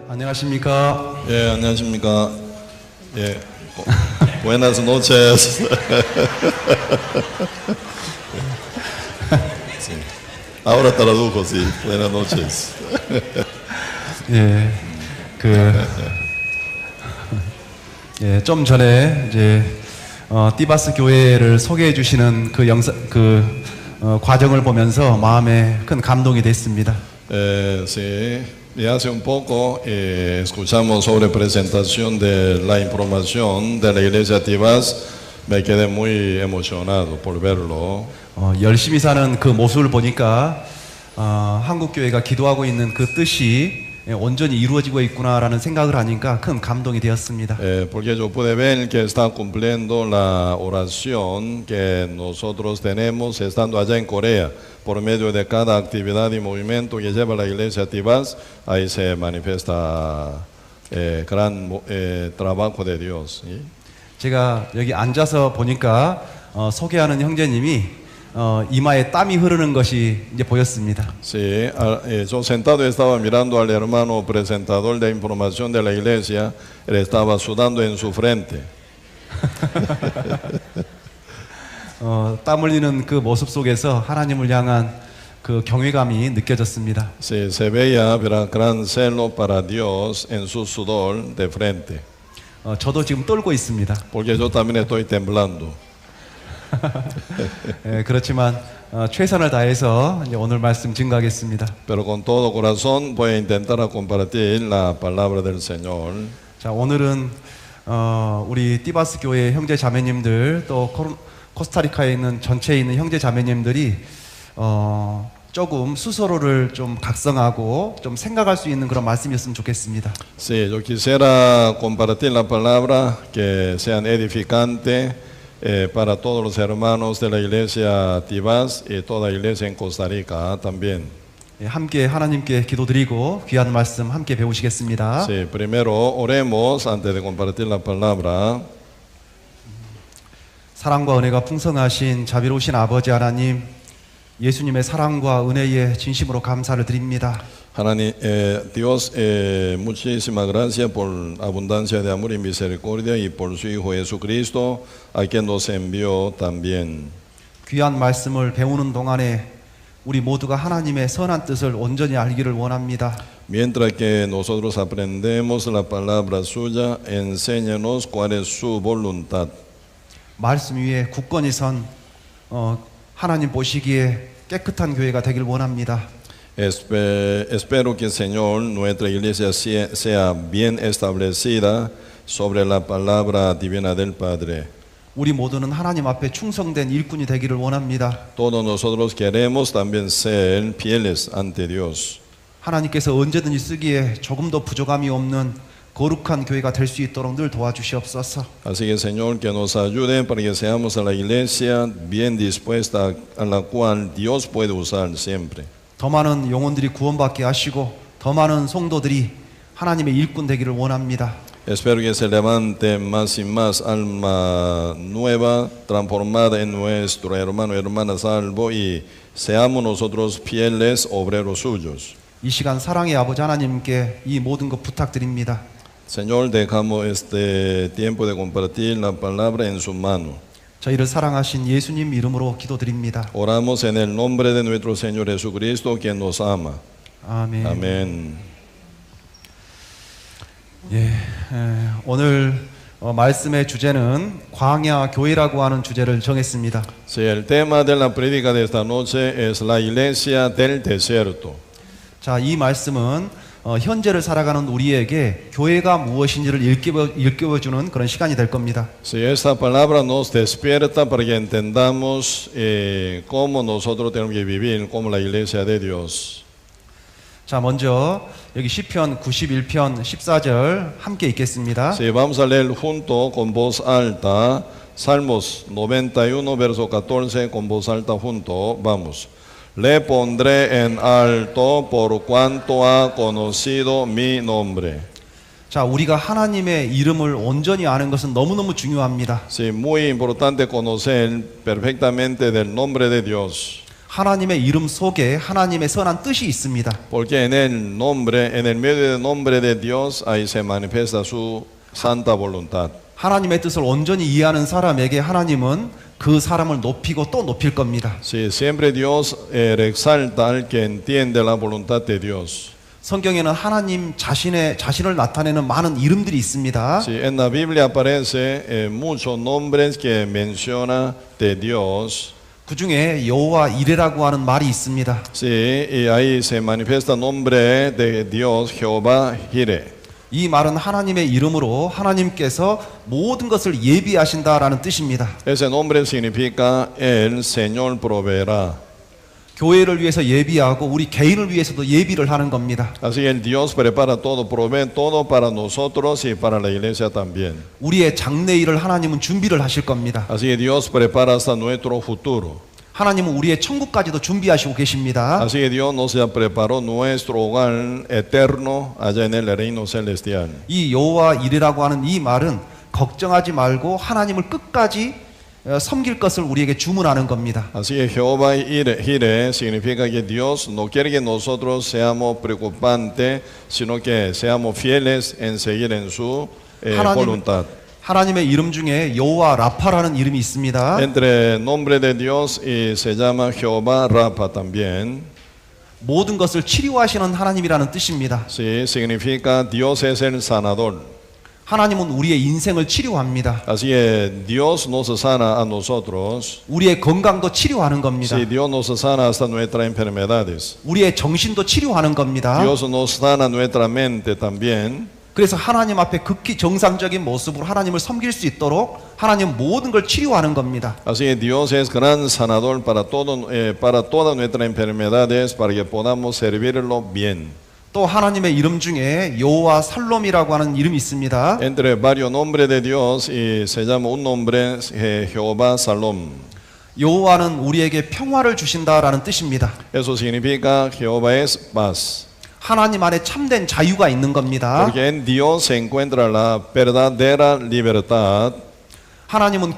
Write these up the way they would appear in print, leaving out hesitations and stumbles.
안녕하십니까? 예, 안녕하십니까? 예, buenas noches. Sí. Ahora tradujo, sí. Buenas noches. 예, 좀 전에 이제 띠바스 교회를 소개해 주시는 그 과정을 보면서 마음에 큰 감동이 됐습니다. Sí. Y hace un poco escuchamos sobre presentación de la información de la iglesia Tibás. Me quedé muy emocionado por verlo. 열심히 사는 그 모습을 보니까 한국 교회가 기도하고 있는 그 뜻이 온전히 이루어지고 있구나라는 생각을 하니까 큰 감동이 되었습니다. Porque yo pude ver que está cumpliendo la oración que nosotros tenemos estando allá en Corea. Por medio de cada actividad y movimiento que lleva la iglesia Tibás, ahí se manifiesta gran trabajo de Dios. ¿Sí? 제가 여기 앉아서 보니까 소개하는 형제님이 이마에 땀이 흐르는 것이 이제 보였습니다. Sí, yo sentado estaba mirando al hermano presentador de información de la iglesia, él estaba sudando en su frente. 땀 흘리는 그 모습 속에서 하나님을 향한 그 경외감이 느껴졌습니다. Sí, se veía gran celo para Dios en su sudor de frente. 저도 지금 떨고 있습니다. Porque yo también estoy temblando. 그렇지만 최선을 다해서 이제 오늘 말씀 증거하겠습니다. Pero con todo corazón voy a intentar a compartir la palabra del Señor. 자, 오늘은 우리 띠바스 교회 형제 자매님들 또 코스타리카에 있는 전체에 있는 형제 자매님들이 조금 스스로를 좀 각성하고 좀 생각할 수 있는 그런 말씀이었으면 좋겠습니다. Sí, yo quisiera compartir la palabra que sean edificantes para todos los hermanos de la iglesia Tibás y toda iglesia en Costa Rica también. 함께 하나님께 기도드리고 귀한 말씀 함께 배우시겠습니다. Sí, primero oremos antes de compartir la palabra. 사랑과 은혜가 풍성하신 자비로우신 아버지 하나님, 예수님의 사랑과 은혜에 진심으로 감사를 드립니다. Hananim, Dios, muchísimas gracias por abundancia de amor y misericordia y por su Hijo Jesucristo, a quien nos envió también. 귀한 말씀을 배우는 동안에 우리 모두가 하나님의 선한 뜻을 온전히 알기를 원합니다. Mientras que nosotros aprendemos la palabra suya, enséñanos cuál es su voluntad. 말씀 위에 굳건히 선 하나님 보시기에 깨끗한 교회가 되길 원합니다. Espero que, Señor, nuestra iglesia sea bien establecida sobre la palabra divina del Padre. 우리 모두는 하나님 앞에 충성된 일꾼이 되기를 원합니다. Todos nosotros queremos también ser fieles ante Dios. 하나님께서 언제든지 쓰기에 조금도 부족함이 없는 거룩한 교회가 될 수 있도록 늘 도와주시옵소서. Así que, Señor, que nos ayude para que seamos a la iglesia bien dispuesta a la cual Dios puede usar siempre. 더 많은 영혼들이 구원받게 하시고 더 많은 성도들이 하나님의 일꾼 되기를 원합니다. Espero que se levante más y más alma nueva, transformada en nuestro hermano y hermana salvo y seamos nosotros fieles obreros suyos. 이 시간 사랑의 아버지 하나님께 이 모든 것 부탁드립니다. Señor, dejamos este tiempo de compartir la palabra en su mano. 저희를 사랑하신 예수님 이름으로 기도드립니다. Oramos en el nombre de nuestro Señor Jesucristo, quien nos ama. 아멘. Amén. 오늘 말씀의 주제는 광야 교회라고 하는 주제를 정했습니다. Sí, el tema de la prédica de esta noche es la iglesia del desierto. 자, 이 말씀은 현재를 살아가는 우리에게 교회가 무엇인지를 일깨워주는 그런 시간이 될 겁니다. Si esta palabra nos despierta para que entendamos cómo nosotros tenemos que vivir como la iglesia de Dios. 자, 먼저 여기 시편 91편 14절 함께 읽겠습니다. Sí, vamos a leer junto con voz alta Salmos 91 verso 14 con voz alta junto. Vamos. Le pondré en alto por cuanto ha conocido mi nombre. 자, 우리가 하나님의 이름을 온전히 아는 것은 너무너무 중요합니다. Sí, muy importante conocer perfectamente del nombre de Dios. 하나님의 이름 속에 하나님의 선한 뜻이 있습니다. Porque en el nombre, en el medio del nombre de Dios, ahí se manifiesta su santa voluntad. 하나님의 뜻을 온전히 이해하는 사람에게 하나님은 그 사람을 높이고 또 높일 겁니다. Sí, siempre Dios exalta al que entiende la voluntad de Dios. 성경에는 하나님 자신을 나타내는 많은 이름들이 있습니다. Sí, en la Biblia aparece muchos nombres que menciona de Dios. 그 중에 여호와 이레라고 하는 말이 있습니다. Sí, y ahí se manifiesta el nombre de Dios, Jehová Jireh. 이 말은 하나님의 이름으로 하나님께서 모든 것을 예비하신다라는 뜻입니다. Ese nombre significa el Señor proveerá. 교회를 위해서 예비하고 우리 개인을 위해서도 예비를 하는 겁니다. Así el Dios prepara todo, provee todo para nosotros y para la iglesia también. 우리의 장래일을 하나님은 준비를 하실 겁니다. Así Dios prepara hasta nuestro futuro. 하나님은 우리의 천국까지도 준비하시고 계십니다. Así Dios nos ya preparó nuestro hogar eterno allá en el reino celestial. 이 여호와 이레라고 하는 이 말은 걱정하지 말고 하나님을 끝까지 섬길 것을 우리에게 주문하는 겁니다. Así es, Jehová Jireh significa que Dios no quiere que nosotros seamos preocupantes, sino que seamos fieles en seguir en su voluntad. 하나님의 이름 중에 여호와 라파라는 이름이 있습니다. Entre nombre de Dios y se llama Jehová Rafa también. 모든 것을 치료하시는 하나님이라는 뜻입니다. Sí, significa Dios es el sanador. 하나님은 우리의 인생을 치료합니다. Así es, Dios nos sana a nosotros. 우리의 건강도 치료하는 겁니다. Sí, Dios nos sana hasta nuestras enfermedades. 우리의 정신도 치료하는 겁니다. Dios nos sana nuestra mente también. 그래서 하나님 앞에 극히 정상적인 모습으로 하나님을 섬길 수 있도록 하나님 모든 걸 치료하는 겁니다. Así es, Dios es gran sanador para todas nuestras enfermedades, para que podamos servirlo bien. 또 하나님의 이름 중에 여호와 살롬이라고 하는 이름이 있습니다. Entre varios nombres de Dios y se llama un nombre Jehová Salom. 여호와는 우리에게 평화를 주신다라는 뜻입니다. Eso significa Jehová es paz. 하나님 안에 참된 자유가 있는 겁니다. Porque en Dios se encuentra la verdadera libertad. 하나님은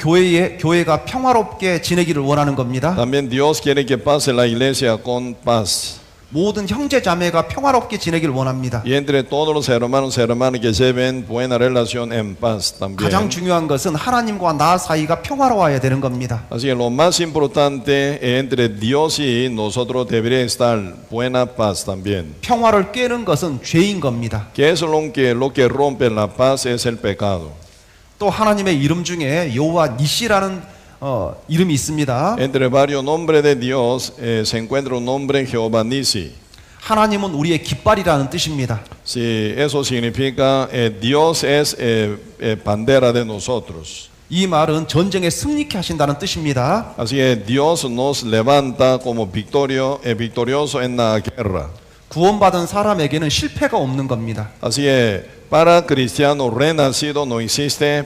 교회가 평화롭게 지내기를 원하는 겁니다. También Dios quiere que pase la iglesia con paz. 모든 형제 자매가 평화롭게 지내기를 원합니다. Y entre todos los hermanos y hermanas que lleven buena relación en paz también. 가장 중요한 것은 하나님과 나 사이가 평화로워야 되는 겁니다. Así que lo más importante entre Dios y nosotros debería estar buena paz también. 평화를 깨는 것은 죄인 겁니다. Que es lo que rompe la paz es el pecado. 또 하나님의 이름 중에 여호와 니시라는 이름이 있습니다. Entre varios nombres de Dios se encuentra un nombre Jehová Nisi. 하나님은 우리의 깃발이라는 뜻입니다. Sí, eso significa Dios es bandera de nosotros. 이 말은 전쟁에 승리케 하신다는 뜻입니다. Así es, Dios nos levanta como victorioso en la guerra. 구원받은 사람에게는 실패가 없는 겁니다. Así es, para cristiano renacido no existe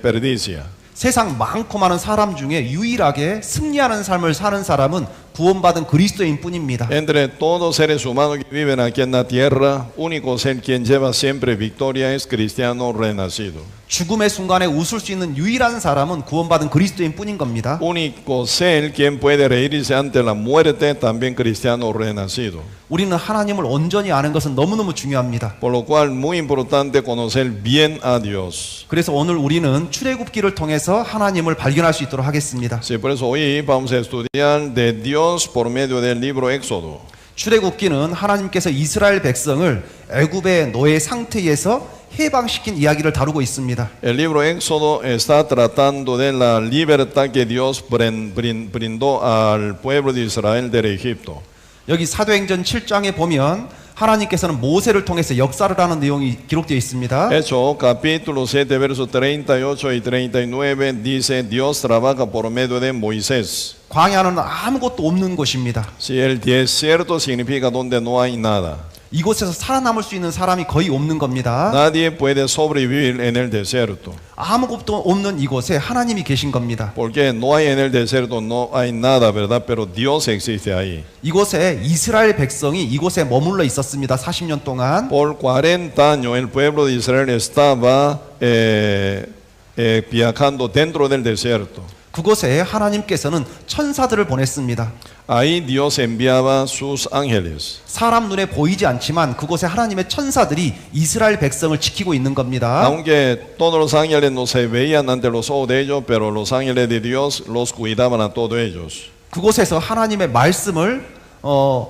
perdicia. 세상 많고 많은 사람 중에 유일하게 승리하는 삶을 사는 사람은 구원받은 그리스도인 뿐입니다. Entre todos seres humanos que viven aquí en la tierra, único ser quien lleva siempre victoria es cristiano renacido. 죽음의 순간에 웃을 수 있는 유일한 사람은 구원받은 그리스도인 뿐인 겁니다. Único ser quien puede reírse ante la muerte, también cristiano renacido. 우리는 하나님을 온전히 아는 것은 너무너무 중요합니다. Por lo cual, muy importante conocer bien a Dios. 그래서 오늘 우리는 출애굽기를 통해서 하나님을 발견할 수 있도록 하겠습니다. Sí, por eso hoy vamos a estudiar de Dios por medio del libro Éxodo. 출애굽기는 하나님께서 이스라엘 백성을 애굽의 노예 상태에서 해방시킨 이야기를 다루고 있습니다. El libro Éxodo está tratando de la libertad que Dios brindó al pueblo de Israel del Egipto. 여기 사도행전 7장에 보면 하나님께서는 모세를 통해서 역사를 하는 내용이 기록되어 있습니다. Hecho capítulo 7 versos 38 y 39 dice Dios trabaja por medio de Moisés. 광야는 아무것도 없는 곳입니다. Si el desierto significa donde no hay nada. 이곳에서 살아남을 수 있는 사람이 거의 없는 겁니다. Nadie puede sobrevivir en el desierto. 아무것도 없는 이곳에 하나님이 계신 겁니다. Porque no hay en el desierto, no hay nada, ¿verdad? Pero Dios existe ahí. 이곳에 이스라엘 백성이 이곳에 머물러 있었습니다. 40년 동안. Por 40 años el pueblo de Israel estaba viajando dentro del desierto. 그곳에 하나님께서는 천사들을 보냈습니다. Ahí Dios enviaba sus ángeles. 사람 눈에 보이지 않지만 그곳에 하나님의 천사들이 이스라엘 백성을 지키고 있는 겁니다. Aunque todos los ángeles no se veían ante los ojos de ellos, pero los ángeles de Dios los cuidaban a todos ellos. 그곳에서 하나님의 말씀을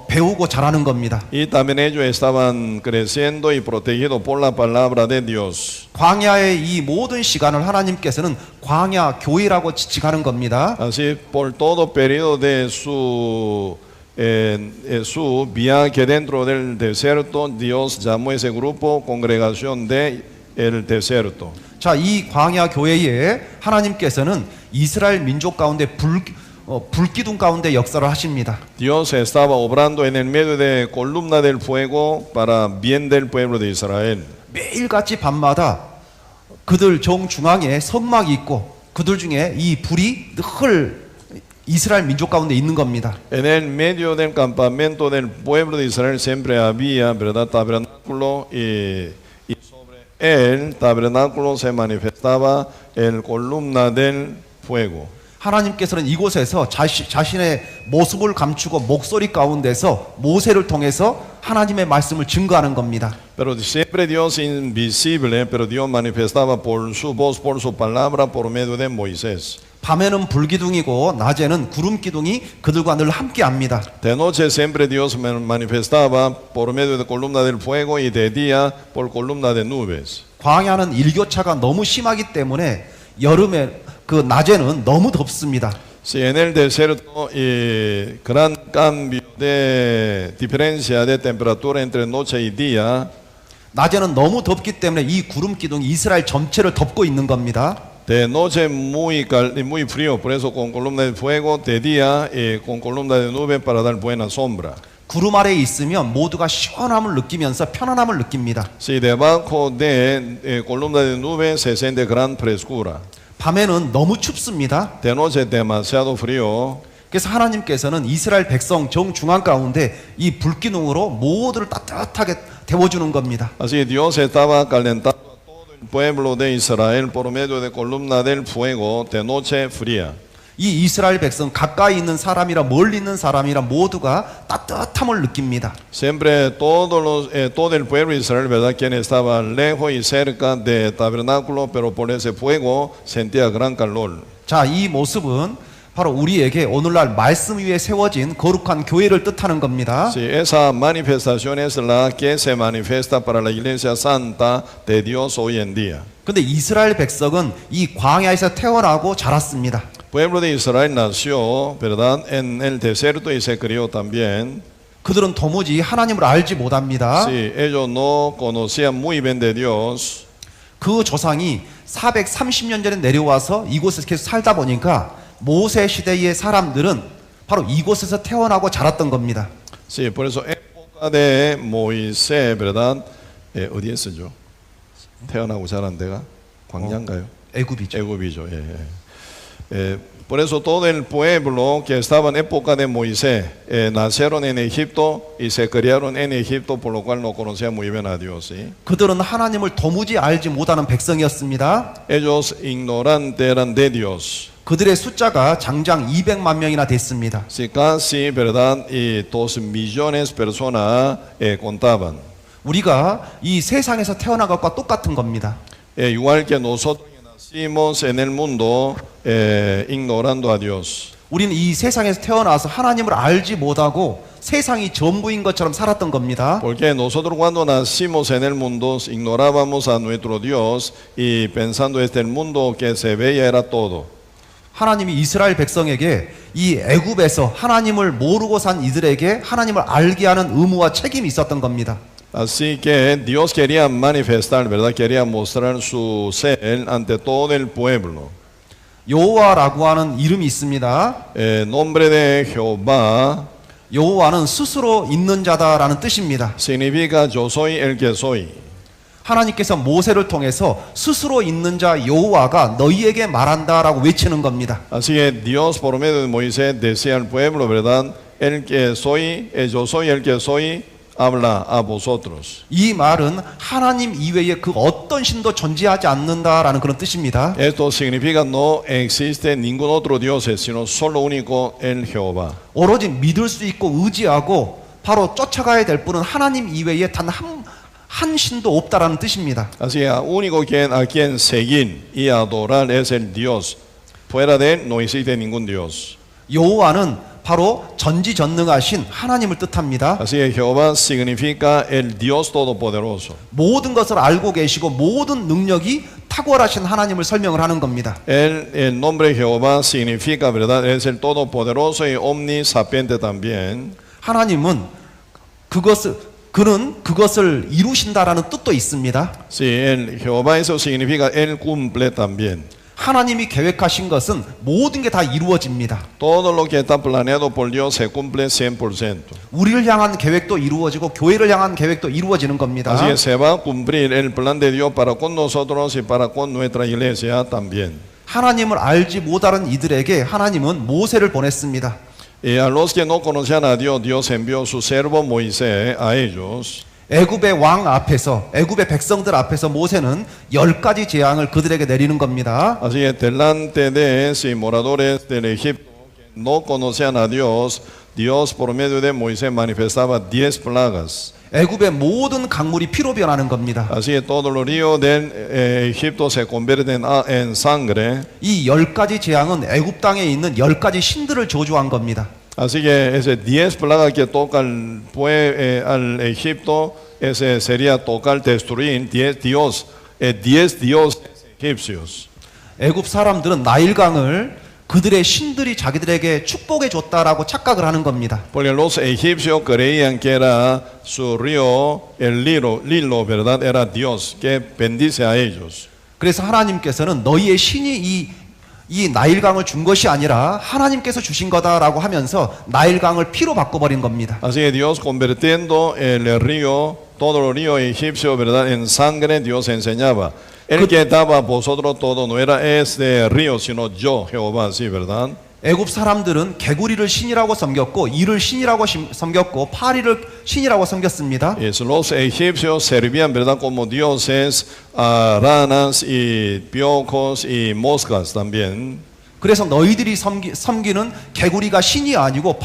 배우고 자라는 겁니다. Y también ellos estaban creciendo y protegidos por la palabra de Dios. 광야의 이 모든 시간을 하나님께서는 광야 교회라고 지칭하는 겁니다. Así, por todo periodo de su viaje dentro del desierto, Dios llamó ese grupo congregación de el desierto. 자, 이 광야 교회에 하나님께서는 이스라엘 민족 가운데 불기둥 가운데 역사를 하십니다. Dios estaba obrando en el medio de columna del fuego para bien del pueblo de Israel. 매일같이 밤마다 그들 정중앙에 성막이 있고 그들 중에 이 불이 늘 이스라엘 민족 가운데 있는 겁니다. En el medio del campamento del pueblo de Israel siempre había, ¿verdad?, tabernáculo y sobre el tabernáculo se manifestaba el columna del fuego. 하나님께서는 이곳에서 자신의 모습을 감추고 목소리 가운데서 모세를 통해서 하나님의 말씀을 증거하는 겁니다. Pero siempre Dios invisible, pero Dios manifestaba por su voz, por su palabra, por medio de Moisés. 밤에는 불기둥이고 낮에는 구름 기둥이 그들과 늘 함께합니다. De noche siempre Dios manifestaba por medio de columna del fuego y de día por columna de nubes. 광야는 일교차가 너무 심하기 때문에 여름에 그 낮에는 너무 덥습니다. Si en el desierto gran cambio de diferencia de temperatura entre noche y día, 낮에는 너무 덥기 때문에 이 구름 기둥이 이스라엘 전체를 덮고 있는 겁니다. de noche muy frío, por eso con columna de fuego, de día con columna de nube para dar buena sombra. 구름 아래에 있으면 모두가 시원함을 느끼면서 편안함을 느낍니다. Si debajo de columna de nube se siente gran frescura. 밤에는 너무 춥습니다. De noche demasiado frío. 그래서 하나님께서는 이스라엘 백성 정중앙 가운데 이 불기둥으로 모두를 따뜻하게 데워주는 겁니다. Así Dios estaba calentando a todo el pueblo de Israel por medio de columna del fuego de noche fría. 이 이스라엘 백성 가까이 있는 사람이라 멀리 있는 사람이라 모두가 따뜻함을 느낍니다. Siempre todo el pueblo de Israel, ¿verdad?, quien estaba lejos y cerca del tabernáculo, pero por ese fuego sentía gran calor. 자, 이 모습은 바로 우리에게 오늘날 말씀 위에 세워진 거룩한 교회를 뜻하는 겁니다. Sí, esa manifestación es la que se manifiesta para la iglesia santa de Dios hoy en día. 근데 이스라엘 백성은 이 광야에서 태어나고 자랐습니다. Pueblo de Israel nació, ¿verdad?, en el desierto y se crió también. 그들은 도무지 하나님을 알지 못합니다. Sí, ellos no conocían muy bien de Dios. 그 조상이 430년 전에 내려와서 이곳에서 계속 살다 보니까 모세 시대의 사람들은 바로 이곳에서 태어나고 자랐던 겁니다. Sí, por eso época de Moisés, ¿verdad? 어디에서죠? 태어나고 자란 데가 광야인가요? 애굽이죠. 애굽이죠. Por eso todo el pueblo que estaba en época de Moisés nacieron en Egipto y se criaron en Egipto, por lo cual no conocían muy bien a Dios. ¿sí? 그들은 하나님을 도무지 알지 못하는 백성이었습니다. Ellos ignorantes eran de Dios. 그들의 숫자가 장장 200만 명이나 됐습니다. Sí, casi, ¿verdad? Y 2 millones de personas contaban. 우리가 이 세상에서 태어난 것과 똑같은 겁니다. Igual que nosotros nacimos en el mundo ignorando a Dios. 우리는 이 세상에서 태어나서 하나님을 알지 못하고 세상이 전부인 것처럼 살았던 겁니다. Porque nosotros cuando nacimos en el mundo ignorábamos a nuestro Dios y pensando este el mundo que se veía era todo. 하나님이 이스라엘 백성에게 이 애굽에서 하나님을 모르고 산 이들에게 하나님을 알게 하는 의무와 책임이 있었던 겁니다. Así que Dios quería manifestar, ¿verdad? Quería mostrar su ser ante todo el pueblo. 여호와라고 하는 이름이 있습니다. Nombre de Jehová 여호와는 스스로 있는 자다라는 뜻입니다. significa yo soy el que soy. 하나님께서 모세를 통해서 스스로 있는 자 여호와가 너희에게 말한다라고 외치는 겁니다. Así que Dios por medio de Moisés decía al pueblo, ¿verdad? El que soy, yo soy el que soy, habla a vosotros. 이 말은 하나님 이외에 그 어떤 신도 존재하지 않는다라는 그런 뜻입니다. Esto significa no existe ningún otro Dios, sino solo único el Jehová. 오로지 믿을 수 있고 의지하고 바로 쫓아가야 될 분은 하나님 이외에 단 한 신도 없다라는 뜻입니다. Así que único a quien seguir y adorar es el Dios. Fuera de él no existe ningún Dios. 여호와는 바로 전지전능하신 하나님을 뜻합니다. Así que Jehová significa el Dios todopoderoso. 모든 것을 알고 계시고 모든 능력이 탁월하신 하나님을 설명을 하는 겁니다. El nombre Jehová significa, ¿verdad? Es el todopoderoso y omnisapiente también. 하나님은 그는 그것을 이루신다라는 뜻도 있습니다. Sí, el Jehová eso significa él cumple también. 하나님이 계획하신 것은 모든 게 다 이루어집니다. Todo lo que está planeado por Dios se cumple 100%. 우리를 향한 계획도 이루어지고 교회를 향한 계획도 이루어지는 겁니다. Así que se va a cumplir el plan de Dios para con nosotros y para con nuestra iglesia también. 하나님을 알지 못하는 이들에게 하나님은 모세를 보냈습니다. Y a los que no conocían a Dios, Dios envió su servo Moisés a ellos. 애굽의 왕 앞에서 애굽의 백성들 앞에서 모세는 10가지 재앙을 그들에게 내리는 겁니다. Así que delante de esos moradores del Egipto que no conocían a Dios, Dios por medio de Moisés manifestaba 10 plagas. 애굽의 모든 강물이 피로 변하는 겁니다. Así que todos los ríos del Egipto se convierten en sangre. 이 10가지 재앙은 애굽 땅에 있는 10가지 신들을 저주한 겁니다. Así que ese 10 plagas que tocan al Egipto, ese sería tocar, destruir 10 dioses egipcios. 애굽 사람들은 나일강을 그들의 신들이 자기들에게 축복해 줬다라고 착각을 하는 겁니다. Porque los egipcios creían que era su río, el Nilo, ¿verdad? Era Dios que bendice a ellos. 그래서 하나님께서는 너희의 신이 이 나일강을 준 것이 아니라 하나님께서 주신 거다라고 하면서 나일강을 피로 바꿔버린 겁니다. Así que Dios convirtiendo el río, todo el río egipcio, ¿verdad? En sangre, Dios enseñaba. El que daba a vosotros todo no era este río, sino yo, Jehová, sí, ¿verdad? 애굽 사람들은 개구리를 신이라고 섬겼고 이를 신이라고 섬겼고 파리를 신이라고 섬겼습니다. Los egipcios servían, ¿verdad? Como dioses a ranas y piojos y moscas también. 그래서 너희들이 섬기는 개구리가 신이 아니고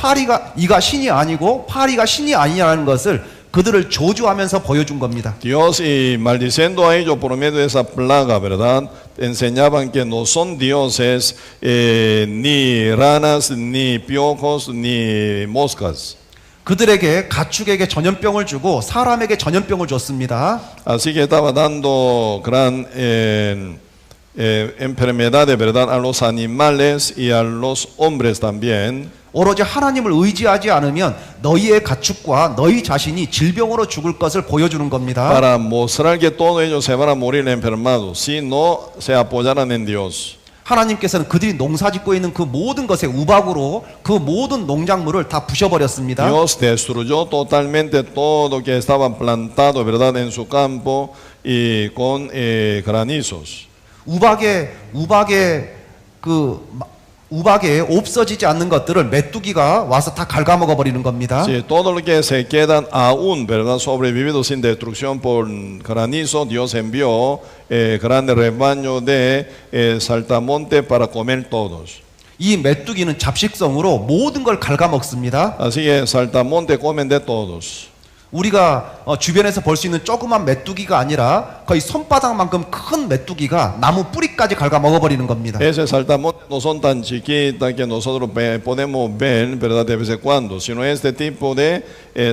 이가 신이 아니고 파리가 신이 아니라는 것을 그들을 저주하면서 보여준 겁니다. Dios y maldiciendo a ellos por medio de esa plaga, ¿verdad? Enseñaban que no son dioses ni ranas, ni piojos, ni moscas. 그들에게 가축에게 전염병을 주고 사람에게 전염병을 줬습니다. Así que estaba dando gran enfermedades, ¿verdad? A los animales y a los hombres también. 오로지 하나님을 의지하지 않으면 너희의 가축과 너희 자신이 질병으로 죽을 것을 보여주는 겁니다. Para mostrar que todos ellos se van a morir enfermados si no se apoyaran en Dios. 하나님께서는 그들이 농사짓고 있는 그 모든 것의 우박으로 그 모든 농작물을 다 부셔버렸습니다. Dios destruyó totalmente todo que estaba plantado, ¿verdad? En su campo y con granizos. 우박에 없어지지 않는 것들을 메뚜기가 와서 다 갉아먹어 버리는 겁니다. Sí, todo lo que se quedan aún, ¿verdad? Sobrevividos sin destrucción por granizo, Dios envió grande rebaño de saltamonte para comer todos. 이 메뚜기는 잡식성으로 모든 걸 갉아먹습니다. Así que saltamonte comen de todos. 우리가 주변에서 볼 수 있는 조그만 메뚜기가 아니라 거의 손바닥만큼 큰 메뚜기가 나무 뿌리까지 갉아먹어 버리는 겁니다. Ese saltamonte no son tan chiquitas que nosotros podemos ver, ¿verdad? De vez en cuando, sino este tipo de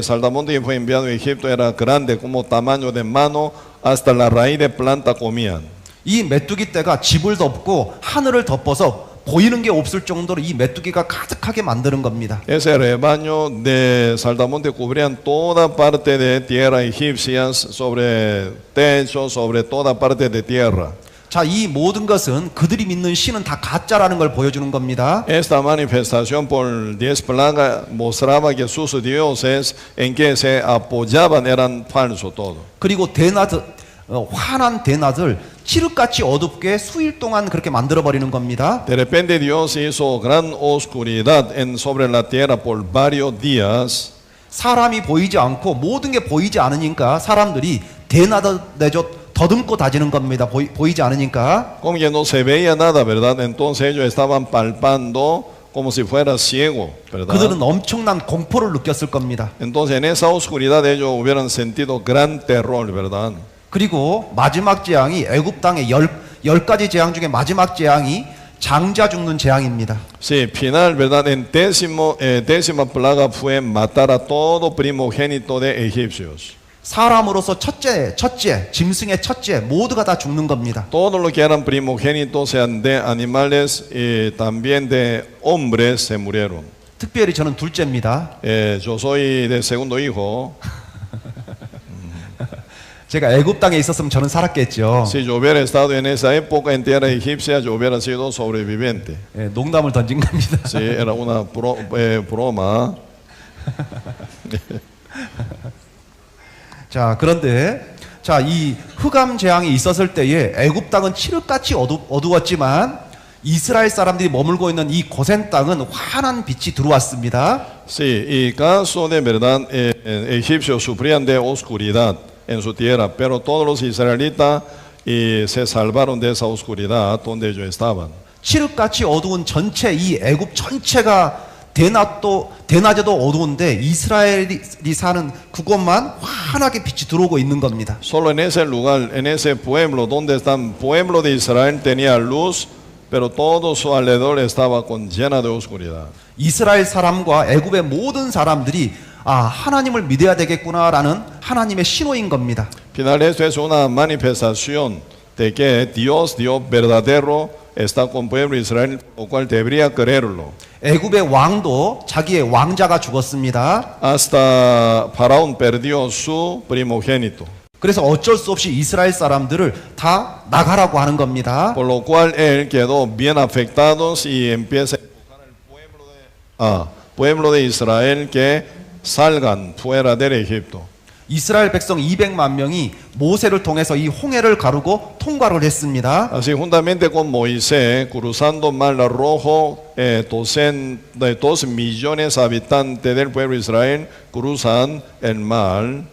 saltamonte que fue enviado a Egipto era grande, como tamaño de mano, hasta la raíz de planta comían. 이 메뚜기 떼가 집을 덮고 하늘을 덮어서 보이는 게 없을 정도로 이 메뚜기가 가득하게 만드는 겁니다. Ese rebaño de saltamonte cubrían toda parte de tierra egipcias, sobre techo, sobre toda parte de tierra. 자, 이 모든 것은 그들이 믿는 신은 다 가짜라는 걸 보여주는 겁니다. Esta manifestación por 10 plagas mostraba que sus dioses en que se apoyaban eran falsos todo. 그리고 환한 대낮을 칠흑같이 어둡게 수일 동안 그렇게 만들어 버리는 겁니다. De repente Dios hizo gran oscuridad sobre la tierra por varios días. 사람이 보이지 않고 모든 게 보이지 않으니까 사람들이 대낮에저 더듬고 다지는 겁니다. 보이지 않으니까. Como que no se veía nada, ¿verdad? Entonces ellos estaban palpando como si fuera ciego, ¿verdad? 그들은 엄청난 공포를 느꼈을 겁니다. Entonces en esa oscuridad ellos hubieran sentido gran terror, ¿verdad? 그리고 마지막 재앙이 애굽 땅의 열 가지 재앙 중에 마지막 재앙이 장자 죽는 재앙입니다. Sí, final, ¿verdad? En décima plaga fue matar a todo primogénito de egipcios. 사람으로서 첫째, 짐승의 첫째 모두가 다 죽는 겁니다. Todo lo que eran primogénitos, sean de animales y también de hombres, se murieron. 특별히 저는 둘째입니다. Yo soy de segundo hijo. 제가 애굽 땅에 있었으면 저는 살았겠죠. Si yo hubiera estado en esa época en tierra egipcia, yo hubiera sido sobreviviente. 예, 농담을 던진 겁니다. Sí, era una broma. 자, 그런데 자, 이 흑암 재앙이 있었을 때에 애굽 땅은 칠흑같이 어두웠지만 이스라엘 사람들이 머물고 있는 이 고센 땅은 환한 빛이 들어왔습니다. Sí, y caso de verdad, egipcios sufrían de oscuridad en su tierra, pero todos los israelitas se salvaron de esa oscuridad donde ellos estaban. 칠흑같이 어두운 전체 이 애굽 전체가 대낮에도 어두운데 이스라엘이 사는 그곳만 환하게 빛이 들어오고 있는 겁니다. Solo en ese lugar, en ese pueblo donde están, pueblo de Israel tenía luz, pero todo su alrededor estaba llena de oscuridad. 이스라엘 사람과 애굽의 모든 사람들이 하나님을 믿어야 되겠구나라는 하나님의 신호인 겁니다. Final, esto es una manifestación de que Dios verdadero está con pueblo de Israel, lo cual debería creerlo. 애굽의 왕도 자기의 왕자가 죽었습니다. Hasta Faraón perdió su primogénito. 그래서 어쩔 수 없이 이스라엘 사람들을 다 나가라고 하는 겁니다. Por lo cual él quedó bien afectado y empieza a empujar al pueblo de Israel que salgan fuera del Egipto. 이스라엘 백성 200만 명이 모세를 통해서 이 홍해를 가르고 통과를 했습니다. Así juntamente con Moisés, cruzando Mar Rojo, 2 millones de habitantes del pueblo de Israel cruzan el mar.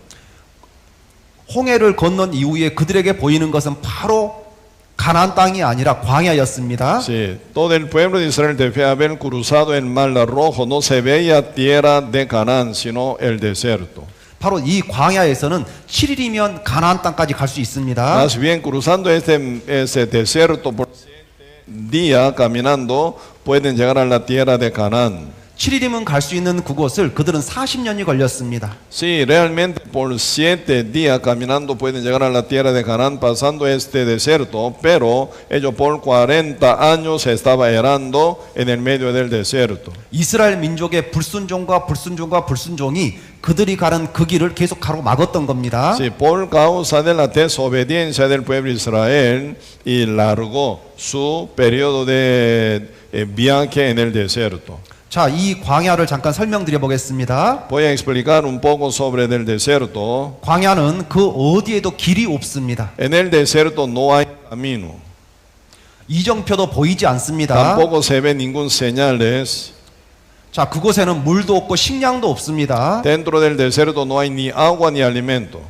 홍해를 건넌 이후에 그들에게 보이는 것은 바로 가나안 땅이 아니라 광야였습니다. Sí, todo el pueblo de Israel debe haber cruzado el Mar Rojo, no se veía tierra de Canaán, sino el desierto. 바로 이 광야에서는 7일이면 가나안 땅까지 갈 수 있습니다. Más bien, cruzando ese desierto por 7 días caminando, pueden llegar a la tierra de Canaán. 7일이면 갈 수 있는 그곳을 그들은 40년이 걸렸습니다. Sí, realmente por 7 días caminando pueden llegar a la tierra de Canaán pasando este desierto, pero ellos por 40 años se estaba errando en el medio del desierto. 이스라엘 민족의 불순종이 그들이 가는 그 길을 계속 가로막았던 겁니다. Sí, por causa de la desobediencia del pueblo de Israel y largó su periodo de viaje en el desierto. 자, 이 광야를 잠깐 설명드려 보겠습니다. Voy a explicar un poco sobre el desierto. 광야는 그 어디에도 길이 없습니다. En el desierto no hay camino. 이정표도 보이지 않습니다. Tampoco se ve ningún señales. 자, 그곳에는 물도 없고 식량도 없습니다. Dentro del desierto no hay ni agua ni alimento.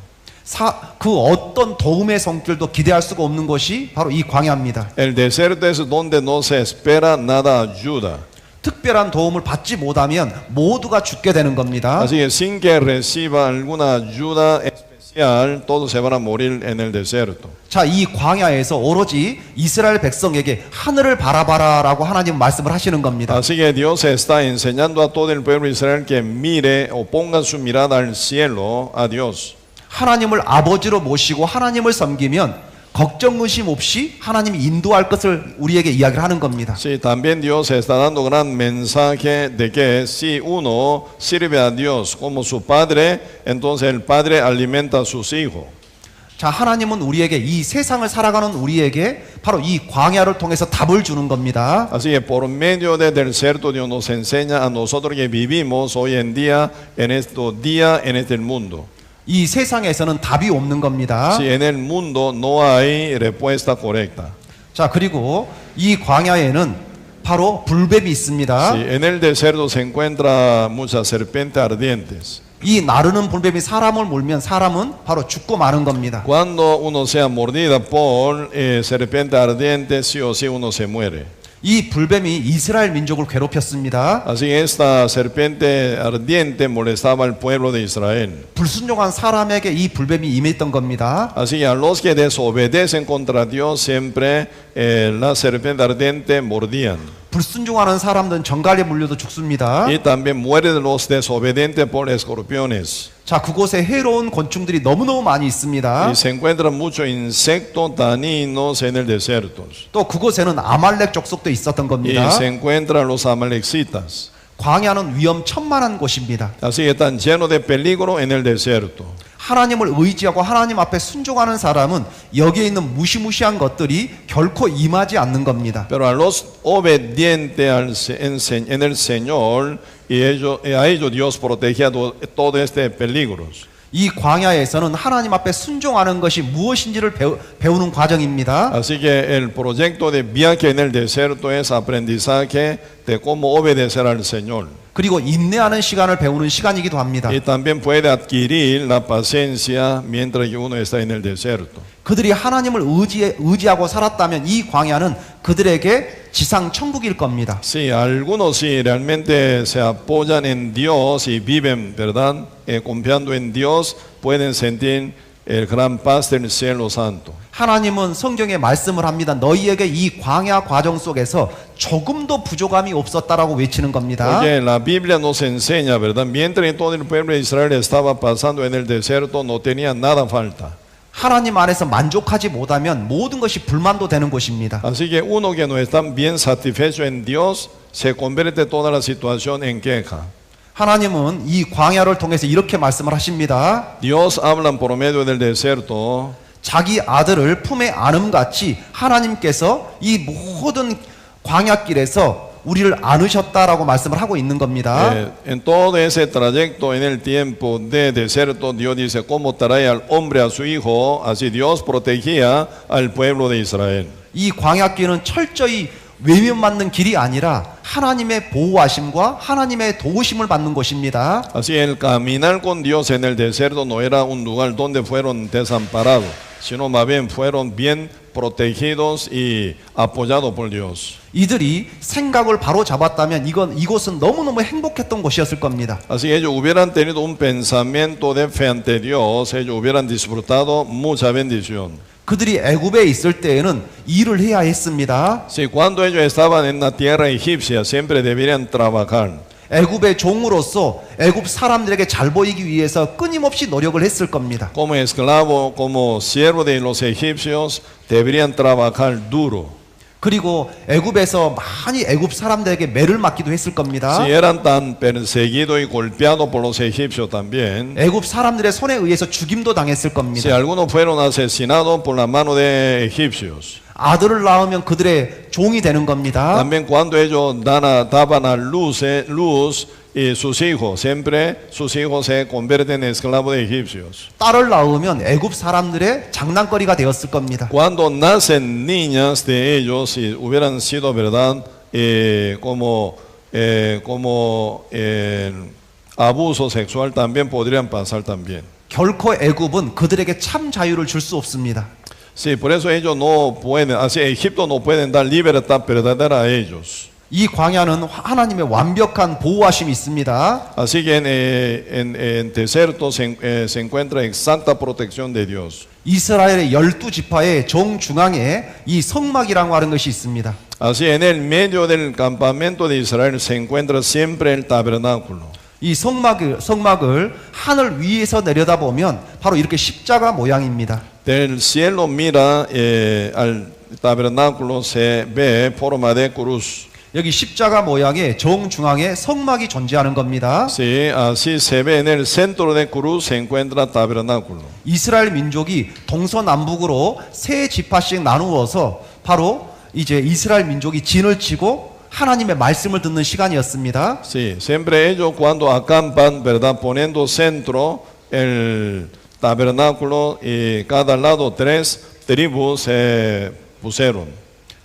그 어떤 도움의 손길도 기대할 수가 없는 곳이 바로 이 광야입니다. El desierto es donde no se espera nada ayuda. 특별한 도움을 받지 못하면 모두가 죽게 되는 겁니다. Así que sin que reciba alguna ayuda especial, todos se van a morir en el desierto. 자, 이 광야에서 오로지 이스라엘 백성에게 하늘을 바라봐라라고 하나님 말씀을 하시는 겁니다. Así que Dios está enseñando a todo el pueblo de Israel que mire o ponga su mirada al cielo, a Dios. 하나님을 아버지로 모시고 하나님을 섬기면 걱정 의심 없이 하나님이 인도할 것을 우리에게 이야기를 하는 겁니다. Sí, también Dios está dando gran mensaje de que si uno sirve a Dios como su padre, entonces el padre alimenta a sus hijos. 자, 하나님은 우리에게 이 세상을 살아가는 우리에게 바로 이 광야를 통해서 답을 주는 겁니다. Así que por medio del desierto Dios nos enseña a nosotros que vivimos hoy en día, en estos días, en este mundo. 이 세상에서는 답이 없는 겁니다. Si en el mundo no hay respuesta correcta. 자, 그리고 이 광야에는 바로 불뱀이 있습니다. Si en el desierto se encuentran muchas serpientes ardientes. 이 나르는 불뱀이 사람을 물면 사람은 바로 죽고 마는 겁니다. Cuando uno sea mordida por serpiente ardiente, sí o sí uno se muere. 이 불뱀이 이스라엘 민족을 괴롭혔습니다. Así esta serpiente ardiente molestaba al pueblo de Israel. 불순종한 사람에게 이 불뱀이 임했던 겁니다. Así a los que desobedecen contra Dios siempre la serpiente ardiente mordían. 불순종하는 사람들은 정갈에 물려도 죽습니다. Y también mueren los desobedientes por escorpiones. 자, 그곳에 해로운 곤충들이 너무너무 많이 있습니다. Y se encuentran muchos insectos dañinos en el desierto. 또 그곳에는 아말렉 족속도 있었던 Y 겁니다. se encuentran los amalecitas. 광야는 위험천만한 곳입니다. Así están llenos de peligro en el desierto. 하나님을 의지하고 하나님 앞에 순종하는 사람은 여기에 있는 무시무시한 것들이 결코 임하지 않는 겁니다. Pero a los obedientes en el Señor, a ellos Dios protegía todo este peligro. 이 광야에서는 하나님 앞에 순종하는 것이 무엇인지를 배우는 과정입니다. Así que el proyecto de viaje en el desierto es aprendizaje de cómo obedecer al Señor. 그리고 인내하는 시간을 배우는 시간이기도 합니다. Y también puede adquirir la paciencia mientras que uno está en el desierto. 그들이 하나님을 의지하고 살았다면 이 광야는 그들에게 지상 천국일 겁니다. Sí, algunos si realmente se apoyan en Dios y viven, ¿verdad? Confiando en Dios, pueden sentir el gran paz del cielo santo. 하나님은 성경에 말씀을 합니다. 너희에게 이 광야 과정 속에서 조금도 부족함이 없었다라고 외치는 겁니다. Porque la Biblia nos enseña, ¿verdad? Mientras todo el pueblo de Israel estaba pasando en el desierto, no tenía nada falta. 하나님 안에서 만족하지 못하면 모든 것이 불만도 되는 곳입니다. Así que uno que no está bien satisfecho en Dios, se convierte toda la situación en queja. 하나님은 이 광야를 통해서 이렇게 말씀을 하십니다. Dios habla por medio del desierto. 자기 아들을 품에 안음같이 하나님께서 이 모든 광야길에서 우리를 안으셨다라고 말씀을 하고 있는 겁니다. En todo ese trayecto en el tiempo de desierto, Dios dice cómo trae al hombre a su hijo, así Dios protegía al pueblo de Israel. 이 광야길은 철저히 외면받는 길이 아니라 하나님의 보호하심과 하나님의 도우심을 받는 곳입니다. Así el caminar con Dios en el desierto no era un lugar donde fueron desamparados, sino más bien fueron bien protegidos y apoyados por Dios. 이들이 생각을 바로 잡았다면 이곳은 너무너무 행복했던 곳이었을 겁니다. Así ellos hubieran tenido un pensamiento de fe ante Dios, ellos hubieran disfrutado mucha bendición. 그들이 애굽에 있을 때에는 일을 해야 했습니다. Sí, cuando ellos estaban en la tierra egipcia, siempre deberían trabajar. 애굽의 종으로서 애굽 사람들에게 잘 보이기 위해서 끊임없이 노력을 했을 겁니다. Como esclavo, como siervo de los egipcios, deberían trabajar duro. 그리고 애굽에서 많이 애굽 사람들에게 매를 맞기도 했을 겁니다. Si eran tan perseguidos y golpeados por los egipcios también, 애굽 사람들의 손에 의해서 죽임도 당했을 si 겁니다. algunos fueron asesinados por la mano de egipcios, 아들을 낳으면 그들의 종이 되는 겁니다. también cuando ellos daban a luz y sus hijos, siempre sus hijos se convierten en esclavos de egipcios. 딸을 낳으면 애굽 사람들의 장난거리가 되었을 겁니다. Cuando nacen niñas de ellos, si hubieran sido verdad como abuso sexual, también podrían pasar también. 결코 애굽은 그들에게 참 자유를 줄 수 없습니다. Sí, por eso ellos no pueden, así Egipto no pueden dar libertad verdadera a ellos. 이 광야는 하나님의 완벽한 보호하심이 있습니다. Así que en desierto se encuentra exacta protección de Dios. 이스라엘의 12지파의 정중앙에 이 성막이라고 하는 것이 있습니다. Así en el medio del campamento de Israel se encuentra siempre el tabernáculo. 이 성막을 하늘 위에서 내려다보면 바로 이렇게 십자가 모양입니다. Del cielo mira al tabernáculo, se ve forma de cruz. 여기 십자가 모양의 정중앙에 성막이 존재하는 겁니다. Sí, así se ve en el centro de cruz se encuentra tabernáculo. 이스라엘 민족이 동서남북으로 세 지파씩 나누어서 바로 이제 이스라엘 민족이 진을 치고 하나님의 말씀을 듣는 시간이었습니다. Sí, siempre ellos cuando acampan, ¿verdad? Poniendo centro el tabernáculo y cada lado 3 tribus se pusieron.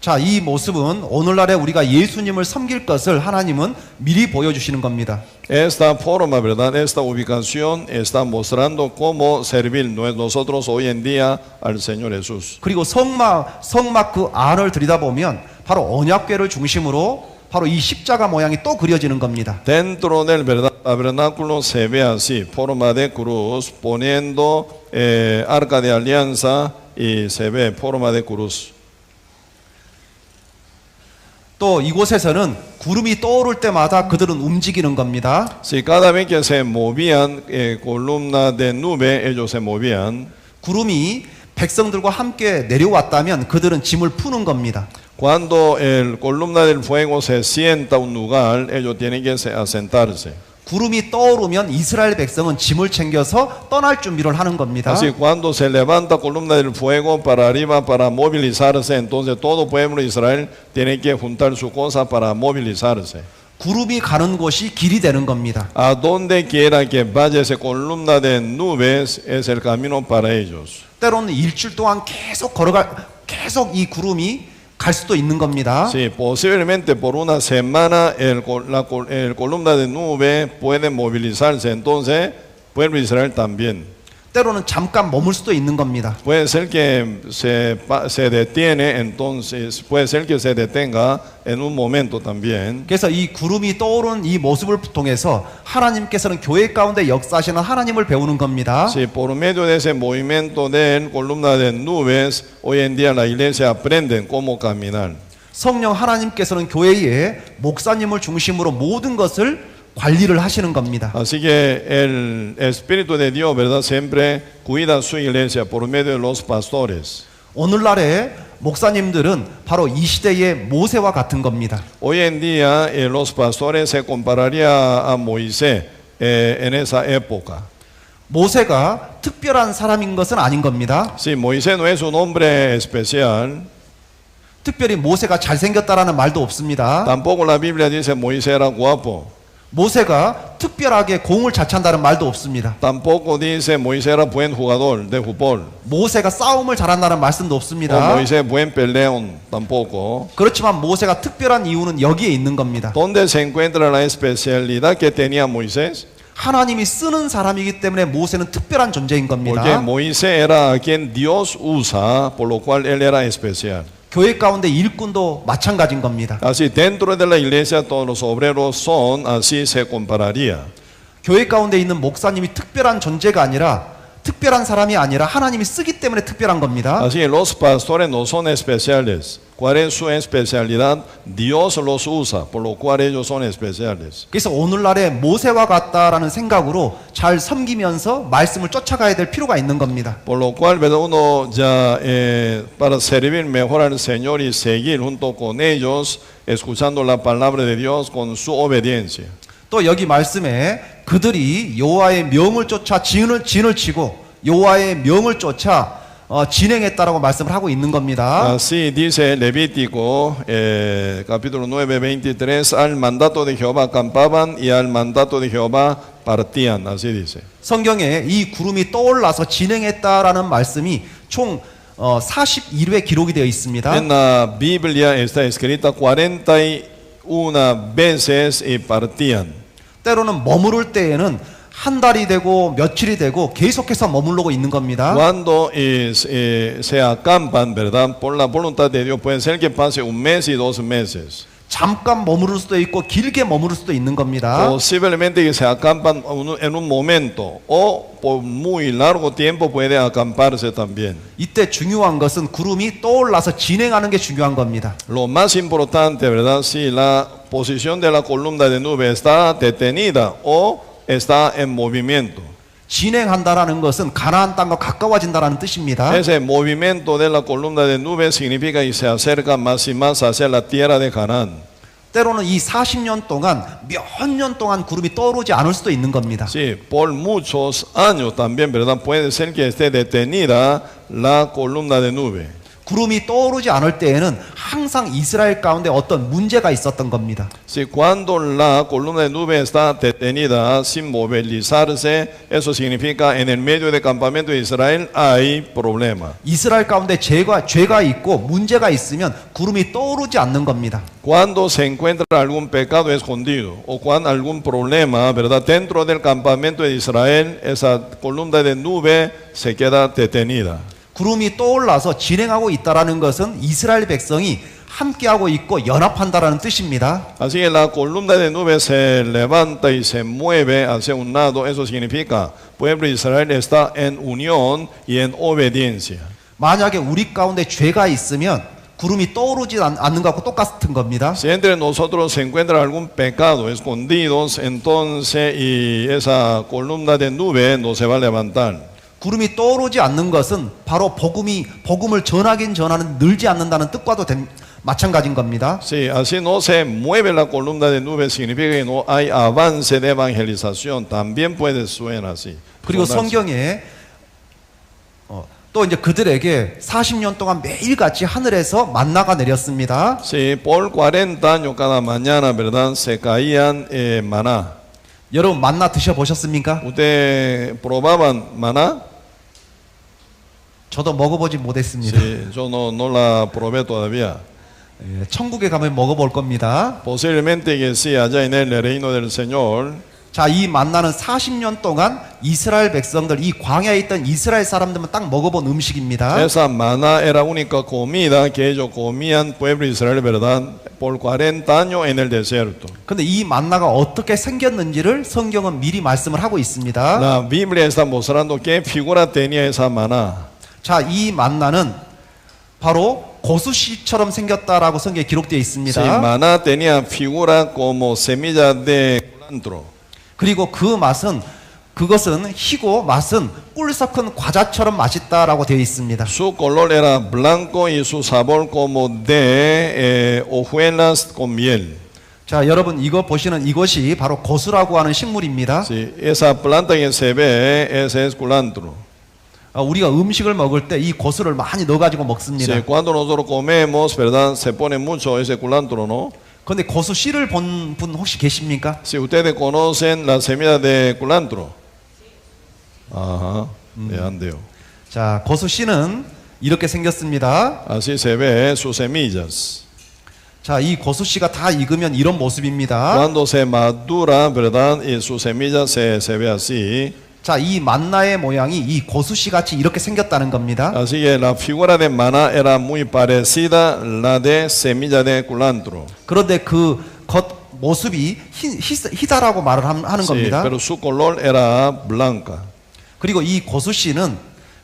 자, 이 모습은 오늘날에 우리가 예수님을 섬길 것을 하나님은 미리 보여주시는 겁니다. Esta forma, ¿verdad? Esta ubicación está mostrando cómo servir nosotros hoy en día al Señor Jesús. 그리고 성막 그 안을 들여다보면 바로 언약궤를 중심으로 바로 이 십자가 모양이 또 그려지는 겁니다. Dentro del tabernáculo se ve así, forma de cruz, poniendo arca de alianza y se ve forma de cruz. 또 이곳에서는 구름이 떠오를 때마다 그들은 움직이는 겁니다. Si cada vez que se movían columnas de nube, ellos se movían. 구름이 백성들과 함께 내려왔다면 그들은 짐을 푸는 겁니다. Cuando el columna del fuego se sienta a un lugar, ellos tienen que asentarse. 구름이 떠오르면 이스라엘 백성은 짐을 챙겨서 떠날 준비를 하는 겁니다. Así cuando se levanta columna del fuego para arriba para movilizarse, entonces todo pueblo de Israel tiene que juntar su cosa para movilizarse. 구름이 가는 곳이 길이 되는 겁니다. A donde quiera que vaya esa columna de nubes es el camino para ellos. 때로는 일주일 동안 계속 이 구름이 갈 수도 있는 겁니다. Sí, posiblemente por una semana el columna de nube puede movilizarse, entonces pueblo de Israel también. 때로는 잠깐 머물 수도 있는 겁니다. Puede ser que se detiene, entonces puede ser que se detenga en un momento también. 그래서 이 구름이 떠오르는 이 모습을 통해서 하나님께서는 교회 가운데 역사하시는 하나님을 배우는 겁니다. Sí, por medio de ese movimiento de columna de nubes, hoy en día la iglesia aprende cómo caminar. 성령 하나님께서는 교회에 목사님을 중심으로 모든 것을 관리를 하시는 겁니다. Así que el Espíritu de Dios, ¿verdad? Siempre cuida su iglesia por medio de los pastores. 오늘날의 목사님들은 바로 이 시대의 모세와 같은 겁니다. Hoy en día los pastores se compararía a Moisés en esa época. 모세가 특별한 사람인 것은 아닌 겁니다. Sí, Moisés no es un hombre especial. 특별히 모세가 잘생겼다라는 말도 없습니다. Tampoco la Biblia dice Moisés era guapo. 모세가 특별하게 공을 잘 찬다는 말도 없습니다. Tampoco dice Moisés era buen jugador de fútbol. 모세가 싸움을 잘한다는 말씀도 O 없습니다. Moisés buen peleón. Tampoco. 그렇지만 모세가 특별한 이유는 여기에 있는 겁니다. ¿Dónde se encuentra la especialidad que tenía Moisés? 하나님이 쓰는 사람이기 때문에 모세는 특별한 존재인 Porque 겁니다. Moisés era a quien Dios usa, por lo cual él era especial. 교회 가운데 일꾼도 마찬가지인 겁니다. Así, dentro de la iglesia todos los obreros son, así se compararía. 교회 가운데 있는 목사님이 특별한 존재가 아니라 특별한 사람이 아니라 하나님이 쓰기 때문에 특별한 겁니다. Así, los pastores no son especiales. ¿Cuál es su especialidad? Dios los usa, por lo cual ellos son especiales. 그래서 오늘날의 모세와 같다라는 생각으로 잘 섬기면서 말씀을 쫓아가야 될 필요가 있는 겁니다. Por lo cual, ¿verdad? Uno ya para servir mejor al Señor y seguir junto con ellos, escuchando la palabra de Dios con su obediencia. 또 여기 말씀에 그들이 여호와의 명을 쫓아 진을 치고 여호와의 명을 쫓아 진행했다라고 말씀을 하고 있는 겁니다. Así dice Levítico, capítulo 9, 23, al mandato de Jehová acampaban y al mandato de Jehová partían, así dice. 성경에 이 구름이 떠올라서 진행했다라는 말씀이 총 41회 기록이 되어 있습니다. En la Biblia está escrita 41 veces y partían. 때로는 머무를 때에는 한 달이 되고 며칠이 되고 계속해서 머무르고 있는 겁니다. Cuando se acampan, ¿verdad? Por la voluntad de Dios, puede ser que pase un mes y 2 meses. 잠깐 머무를 수도 있고 길게 머무를 수도 있는 겁니다. Posiblemente que se acampan en un momento o por muy largo tiempo puede acamparse también. 이때 중요한 것은 구름이 떠올라서 진행하는 게 중요한 겁니다. Lo más importante, ¿verdad? Si la posición de la columna de nube está detenida o está en movimiento. 진행한다라는 것은 가나안 땅과 가까워진다라는 뜻입니다. Ese movimiento de la columna de nube significa que se acerca más y más hacia la tierra de Canaán. 때로는 이 40년 동안 몇 년 동안 구름이 떠오르지 않을 수도 있는 겁니다. Sí, por muchos años también, ¿verdad? Puede ser que esté detenida la columna de nube. 구름이 떠오르지 않을 때에는 항상 이스라엘 가운데 어떤 문제가 있었던 겁니다. Si cuando la columna de nube está detenida sin movilizarse, eso significa en el medio del campamento de Israel hay problema. 이스라엘 가운데 죄가 있고 문제가 있으면 구름이 떠오르지 않는 겁니다. Cuando se encuentra algún pecado escondido o cuando algún problema, ¿verdad? Dentro del campamento de Israel, esa columna de nube se queda detenida. 구름이 떠올라서 진행하고 있다라는 것은 이스라엘 백성이 함께하고 있고 연합한다라는 뜻입니다. Así que la columna de nube se levanta y se mueve hacia un lado, eso significa pueblo de Israel está en unión y en obediencia. 만약에 우리 가운데 죄가 있으면 구름이 떠오르지 않는 것하고 똑같은 겁니다. Si entre nosotros se encuentra algún pecado escondido, entonces y esa columna de nube no se va a levantar. 구름이 떠오르지 않는 것은 바로 복음을 전하긴 전하는 늘지 않는다는 뜻과도 마찬가지인 겁니다. Sí, así no se mueve la columna de nube, significa que no hay avance de evangelización. También puede suena así. 그리고 성경에 또 이제 그들에게 40년 동안 매일같이 하늘에서 만나가 내렸습니다. Sí, por 40 años cada mañana, ¿verdad? Se caían maná. 여러분 만나 드셔보셨습니까? ¿Usted probaban maná? 저도 먹어보지 못했습니다. Sí, yo no la probé todavía. 예, 천국에 가면 먹어볼 겁니다. Posiblemente que sí, allá en el reino del Señor. 자, 이 만나는 40년 동안 이스라엘 백성들, 이 광야에 있던 이스라엘 사람들만 딱 먹어본 음식입니다. Esa maná era única comida que ellos comían, pueblo de Israel, ¿verdad? Por 40 años en el desierto. 근데 이 만나가 어떻게 생겼는지를 성경은 미리 말씀을 하고 있습니다. La Biblia está mostrando qué figura tenía esa maná. 자, 이 만나는 바로 고수씨처럼 생겼다라고 성경에 기록되어 있습니다. Sí, maná tenía figura como semilla de culantro. 그리고 그것은 희고 맛은 꿀 섞은 과자처럼 맛있다라고 되어 있습니다. Su color era blanco y su sabor como de hojuelas con miel. 자, 여러분 이거 보시는 이것이 바로 고수라고 하는 식물입니다. Sí, esa planta que se ve, ese es culantro. 우리가 음식을 먹을 때 이 고수를 많이 넣어가지고 먹습니다. Sí, cuando nosotros comemos, ¿verdad? Se pone mucho ese culantro, ¿no? 그런데 고수 씨를 본 분 혹시 계십니까? Si ustedes conocen la semilla de culantro. Ajá, andeo. 자, 고수 씨는 이렇게 생겼습니다. Así se ve sus semillas. 자, 이 고수 씨가 다 익으면 이런 모습입니다. Cuando se madura, ¿verdad? Y sus semillas se ve así. 자, 이 만나의 모양이 이 고수 씨 같이 이렇게 생겼다는 겁니다. Así que la figura de maná era muy parecida a la de semilla de culantro. 그런데 그 겉 모습이 희다라고 말을 하는 Sí, 겁니다. pero su color era blanca. 그리고 이 고수 씨는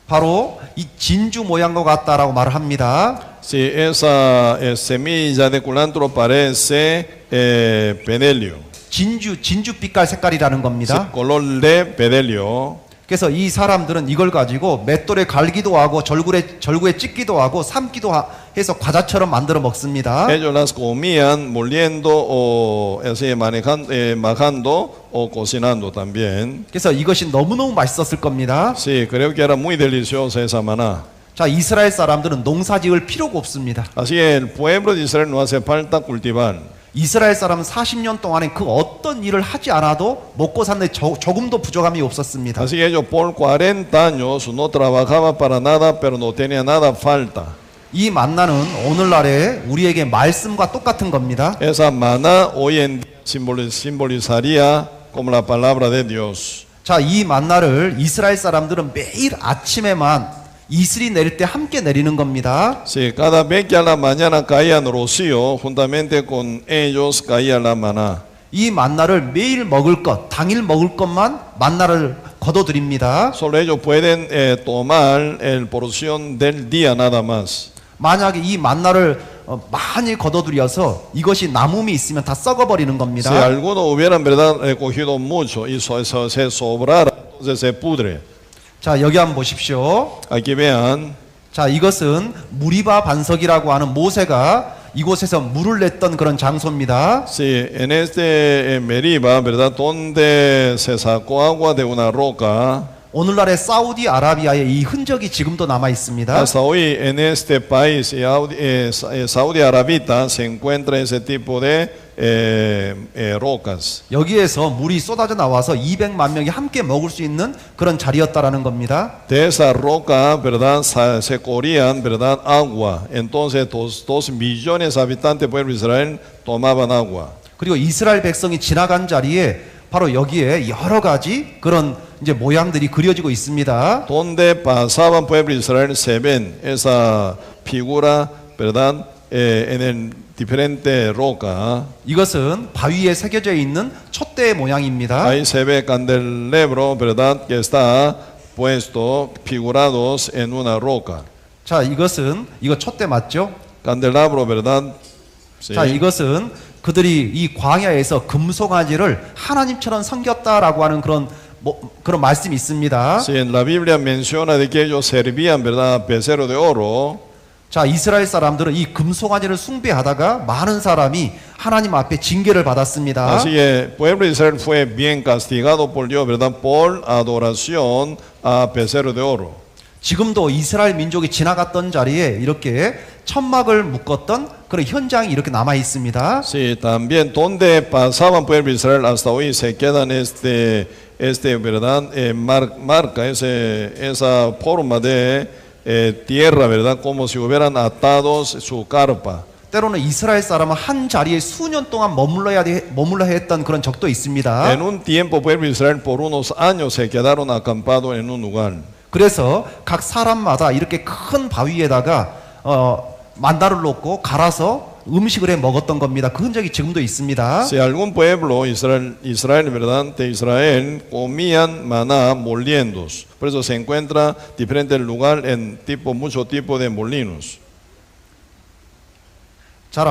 바로 이 진주 모양과 같다라고 말을 합니다. Sí, esa semilla de culantro parece pedelio. 진주 빛깔 색깔이라는 Sí, 겁니다. color de pedelio. 그래서 이 사람들은 이걸 가지고 맷돌에 갈기도 하고 절구에 찢기도 하고 삶기도 해서 과자처럼 만들어 먹습니다. Ellos las comían moliendo o así majando o cocinando también. 그래서 이것이 너무너무 맛있었을 겁니다. Sí, creo que era muy deliciosa esa maná. 자, 이스라엘 사람들은 농사 지을 필요가 없습니다. Así el pueblo de Israel no hace falta cultivar. 이스라엘 사람은 40년 동안에 그 어떤 일을 하지 않아도 먹고 사는데 조금도 부족함이 없었습니다. Así que ellos por 40 años no trabajaba para nada, pero no tenía nada falta. 이 만나는 오늘날에 우리에게 말씀과 똑같은 겁니다. Esa maná hoy en día simbolizaría como la palabra de Dios. 자, 이 만나를 이스라엘 사람들은 매일 아침에만 이슬이 내릴 때 함께 내리는 겁니다. Sí, cada vez que a la mañana caía rocío, juntamente con ellos caía la maná. 이 만나를 매일 먹을 것, 당일 먹을 것만 만나를 거둬드립니다. Solo ellos pueden tomar el porción del día nada más. 만약에 이 만나를 많이 거둬들여서 이것이 남음이 있으면 다 썩어버리는 겁니다. Si algunos hubieran verdad cogido mucho y se sobrara, entonces se pudre. 자, 여기 한번 보십시오. Aquí vean. 자, 이것은 무리바 반석이라고 하는 모세가 이곳에서 물을 냈던 그런 장소입니다. Sí, en este Meriba, ¿verdad? Donde se sacó agua de una roca. 오늘날의 사우디아라비아의 이 흔적이 지금도 남아 있습니다. Hasta hoy en este país, Saudi Arabita, se encuentra ese tipo de rocas. 여기에서 물이 쏟아져 나와서 200만 명이 함께 먹을 수 있는 그런 자리였다라는 겁니다. De esa roca, ¿verdad? Se corrían, ¿verdad? Agua. Entonces, 2 millones de habitantes del pueblo de Israel tomaban agua. 그리고 이스라엘 백성이 지나간 자리에 바로 여기에 여러 가지 그런 이제 모양들이 그려지고 있습니다. Donde pasaban pueblo de Israel se ven esa figura, ¿verdad? En el diferente roca. 이것은 바위에 새겨져 있는 촛대 모양입니다. Ahí se ve candelabro, ¿verdad? Que está puesto, figurados en una roca. 자, 이거 촛대 맞죠? Candelabro, ¿verdad? Sí. 자, 이것은 그들이 이 광야에서 금송아지를 하나님처럼 섬겼다라고 하는 그런 말씀이 있습니다. Sí, en la Biblia menciona de que ellos servían, ¿verdad? Becerro de oro. 자, 이스라엘 사람들은 이 금송아지를 숭배하다가 많은 사람이 하나님 앞에 징계를 받았습니다. Así que el pueblo de Israel fue bien castigado por Dios, ¿verdad? Por adoración a becerro de oro. 지금도 이스라엘 민족이 지나갔던 자리에 이렇게 천막을 묶었던 그런 현장이 이렇게 남아 있습니다. Sí, también donde pasaban pueblo de Israel hasta hoy se quedan ¿verdad? Marca, esa forma de tierra, ¿verdad? Como si hubieran atados su carpa. 때로는 이스라엘 사람은 한 자리에 수년 동안 머물러야 했던 그런 적도 있습니다. En un tiempo pueblo de Israel por unos años se quedaron acampados en un lugar. 그래서 각 사람마다 이렇게 큰 바위에다가 만나를 놓고 갈아서 음식을 해 먹었던 겁니다. 그 흔적이 지금도 있습니다. Si algún pueblo, Israel, ¿verdad? De Israel, comían maná moliéndose. Por eso se encuentra diferentes lugares en mucho tipo de molinos. 자,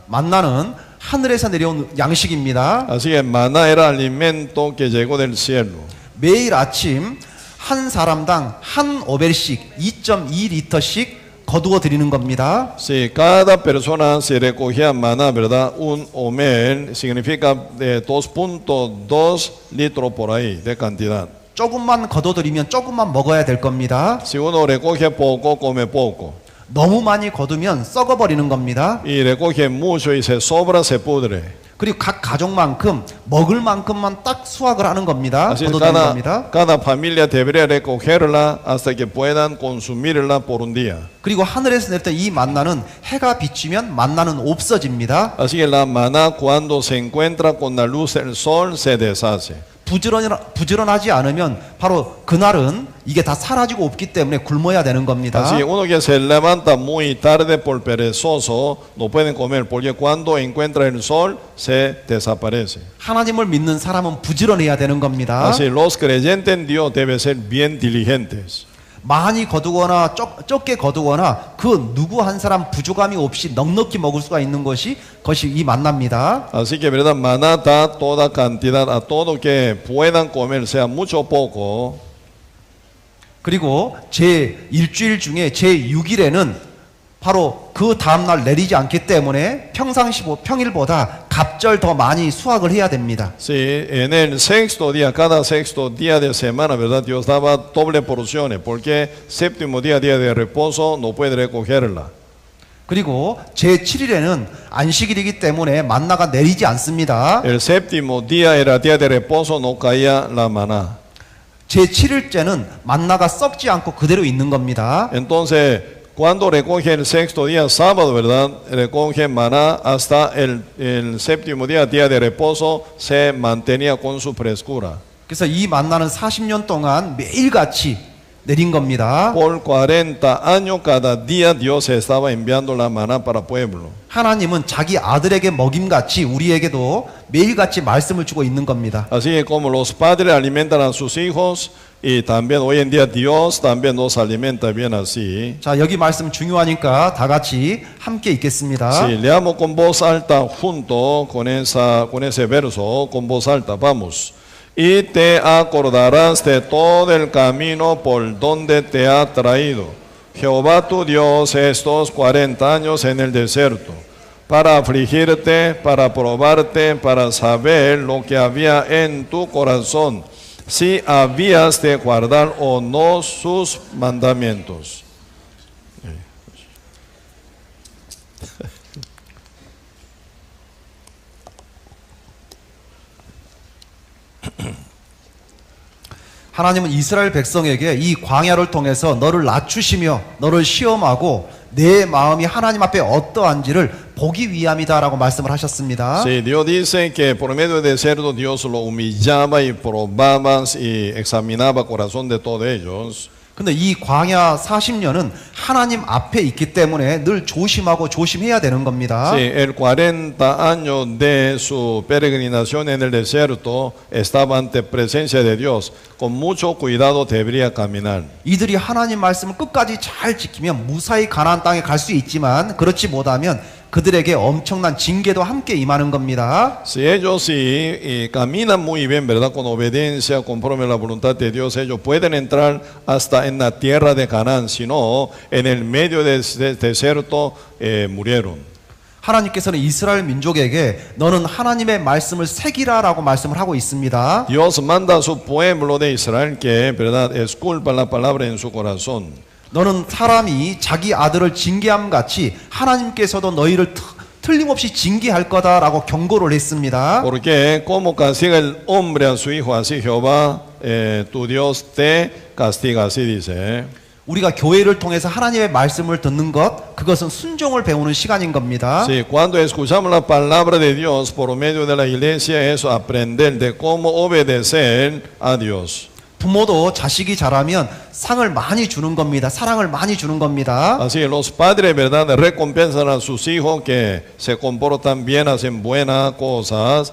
만나는 하늘에서 내려온 양식입니다. Así que maná era alimento que llegó del cielo. 매일 아침 한 사람당 한 오벨씩 2.2리터씩 거두어 드리는 겁니다. Si cada persona se recogía maná, ¿verdad? Un omer significa de 2.2 litros por ahí de cantidad. 조금만 거둬 드리면 조금만 먹어야 될 겁니다. Si uno recoge poco, come poco. 너무 많이 거두면 썩어 버리는 겁니다. Y recoge mucho y se sobra, se pudre. 그리고 각 가족만큼 먹을 만큼만 딱 수확을 하는 겁니다. Así que 거둬내는 겁니다. cada familia debería recogerla hasta que puedan consumirla por un día. 그리고 하늘에서 내렸던 이 만나는 해가 비치면 만나는 없어집니다. Así que la maná cuando se encuentra con la luz del sol se deshace. 부지런하지 않으면 바로 그날은 이게 다 사라지고 없기 때문에 굶어야 되는 겁니다. Así que uno que se levanta muy tarde por perezoso no pueden comer porque cuando encuentra el sol se desaparece. 하나님을 믿는 사람은 부지런해야 되는 겁니다. Así los creyentes en Dios deben ser bien diligentes. 많이 거두거나 적게 거두거나 그 누구 한 사람 부족함이 없이 넉넉히 먹을 수가 있는 것이 이 만나입니다. Así que verdad maná da toda cantidad a todo que puedan comer, sea mucho o poco. 그리고 제 일주일 중에 제 6일에는 바로 그 다음날 내리지 않기 때문에 평일보다 갑절 더 많이 수확을 해야 됩니다. Sí, en el sexto día, cada sexto día de semana, ¿verdad? Dios daba doble porciones, porque séptimo día, día de reposo, no puede recogerla. 그리고 제 7일에는 안식일이기 때문에 만나가 내리지 않습니다. El séptimo día era día de reposo, no caía la maná. 제 7일째는 만나가 썩지 않고 그대로 있는 겁니다. Entonces, cuando recoge el sexto día, sábado, ¿verdad? Recoge maná hasta el séptimo día, día de reposo, se mantenía con su frescura. 그래서 이 만나는 40년 동안 매일같이 내린 겁니다. Por 40 años cada día Dios estaba enviando la maná para el pueblo. 하나님은 자기 아들에게 먹임같이 우리에게도 매일같이 말씀을 주고 있는 겁니다. Así que como los padres alimentan a sus hijos, y también hoy en día Dios también nos alimenta bien así. 자, 여기 말씀 중요하니까 다 같이 함께 읽겠습니다. Sí, leamos con voz alta junto con ese verso, con voz alta, vamos. Y te acordarás de todo el camino por donde te ha traído Jehová tu Dios estos 40 años en el desierto, para afligirte, para probarte, para saber lo que había en tu corazón, si habías de guardar o no sus mandamientos. 하나님은 이스라엘 백성에게 이 광야를 통해서 너를 낮추시며 너를 시험하고 내 마음이 하나님 앞에 어떠한지를 보기 위함이다라고 말씀을 하셨습니다. Sí, Dios dice que por medio de cerdo Dios lo humillaba y probaba y examinaba el corazón de todos ellos. 근데 이 광야 40년은 하나님 앞에 있기 때문에 늘 조심하고 조심해야 되는 겁니다. Sí, el 40 años de su peregrinación en el desierto estaba ante presencia de Dios. Con mucho cuidado debería caminar. 이들이 하나님 말씀을 끝까지 잘 지키면 무사히 가나안 땅에 갈 수 있지만 그렇지 못하면 그들에게 엄청난 징계도 함께 임하는 겁니다. Si ellos caminan muy bien, ¿verdad? Con obediencia, conforme a la voluntad de Dios, ellos pueden entrar hasta en la tierra de Canaán. Si no, en el medio del desierto murieron. 하나님께서는 이스라엘 민족에게 너는 하나님의 말씀을 새기라라고 말씀을 하고 있습니다. Dios manda a su pueblo de Israel que, ¿verdad? Esculpa la palabra en su corazón. 너는 사람이 자기 아들을 징계함 같이 하나님께서도 너희를 틀림없이 징계할 거다라고 경고를 했습니다. Porque como castiga el hombre a su hijo, así Jehová, tu Dios te castiga, así dice. 우리가 교회를 통해서 하나님의 말씀을 듣는 것, 그것은 순종을 배우는 시간인 겁니다. Sí, cuando escuchamos la palabra de Dios por medio de la iglesia, eso aprender de cómo obedecer a Dios. 부모도 자식이 자라면 상을 많이 주는 겁니다. 사랑을 많이 주는 겁니다. Así, los padres, ¿verdad? Recompensan a sus hijos que se comportan bien, hacen buenas cosas.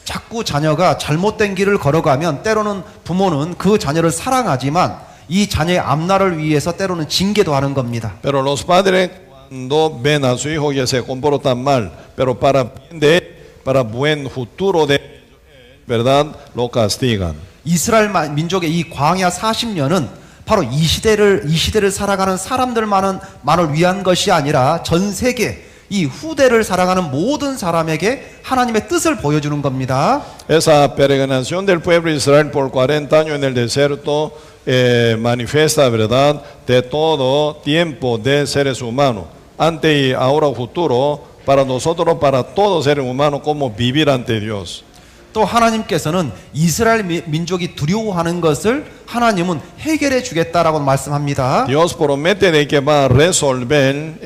자꾸 자녀가 잘못된 길을 걸어가면 때로는 부모는 그 자녀를 사랑하지만 이 자녀의 앞날을 위해서 때로는 징계도 하는 겁니다. Pero los padres cuando ven a su hijo que se comporta mal, pero para bien de él, para buen futuro de él, ¿verdad? Lo castigan. 이스라엘 민족의 이 광야 40년은 바로 이 시대를 살아가는 사람들만을 위한 것이 아니라 전 세계 이 후대를 살아가는 모든 사람에게 하나님의 뜻을 보여주는 겁니다. Esa peregrinación del pueblo de Israel por 40 años en el desierto manifiesta, ¿verdad? De todo tiempo de seres humanos, ante y ahora futuro, para nosotros, para todos seres humanos, cómo vivir ante Dios. 또 하나님께서는 이스라엘 민족이 두려워하는 것을 하나님은 해결해 주겠다라고 말씀합니다. Dios promete de que va a resolver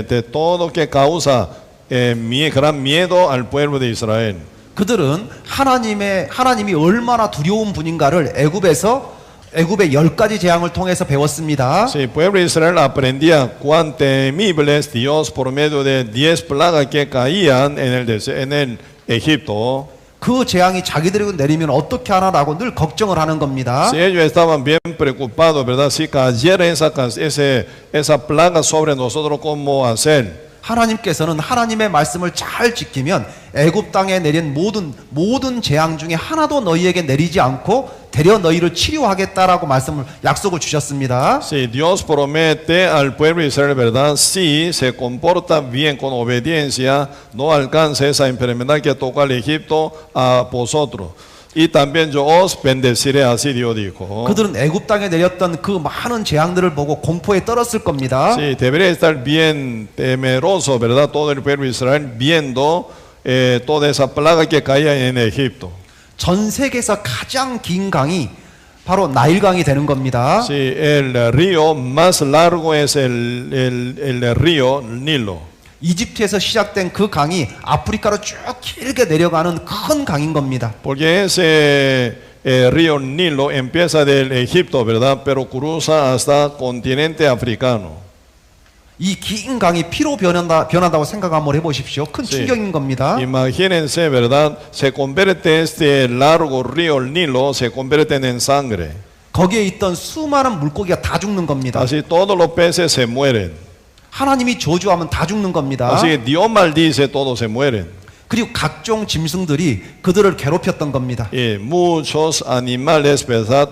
de todo que causa gran miedo al pueblo de Israel. 그들은 하나님이 얼마나 두려운 분인가를 애굽의 10가지 재앙을 통해서 배웠습니다. Sí, el pueblo de Israel aprendía cuán temible es Dios por medio de 10 plagas que caían en el Egipto. 그 재앙이 자기들에게 내리면 어떻게 하나라고 늘 걱정을 하는 겁니다. Si ellos estaban bien preocupados, ¿verdad? Si cayera esa plaga sobre nosotros, ¿cómo hacer? 하나님께서는 하나님의 말씀을 잘 지키면 애굽 땅에 내린 모든 재앙 중에 하나도 너희에게 내리지 않고 되려 너희를 치료하겠다라고 약속을 주셨습니다. Si Dios promete al pueblo de Israel, ¿verdad? Si se comporta bien con obediencia, no alcanza esa enfermedad que tocó al Egipto a vosotros. Y también yo os bendeciré, así Dios dijo. 그들은 애굽 땅에 내렸던 그 많은 재앙들을 보고 공포에 떨었을 겁니다. Sí, debería estar bien temeroso, ¿verdad? Todo el pueblo de Israel viendo toda esa plaga que caía en Egipto. 전 세계에서 가장 긴 강이 바로 나일강이 되는 겁니다. Sí, el río más largo es el río Nilo. 이집트에서 시작된 그 강이 아프리카로 쭉 길게 내려가는 큰 강인 겁니다. Porque ese río Nilo empieza del Egipto, ¿verdad? Pero cruza hasta el continente africano. 이 긴 강이 피로 변한다고 생각 한번 해보십시오. 큰 Sí. 충격인 겁니다. Imagínense, ¿verdad? Se convierte este largo río Nilo, se convierte en sangre. 거기에 있던 수많은 물고기가 다 죽는 겁니다. Así todos los peces se mueren. 하나님이 저주하면 다 죽는 겁니다. Así que Dios maldice, todos se mueren. 그리고 각종 짐승들이 그들을 괴롭혔던 겁니다. Y muchos animales, ¿verdad?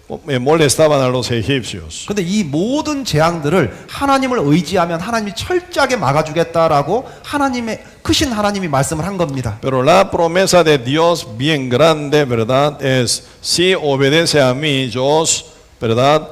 molestaban a los egipcios. 근데 이 모든 재앙들을 하나님을 의지하면 하나님이 철저하게 막아주겠다라고 하나님의 크신 하나님이 말씀을 한 겁니다. Pero la promesa de Dios bien grande, ¿verdad? Es, si obedece a mí, yo os, ¿verdad?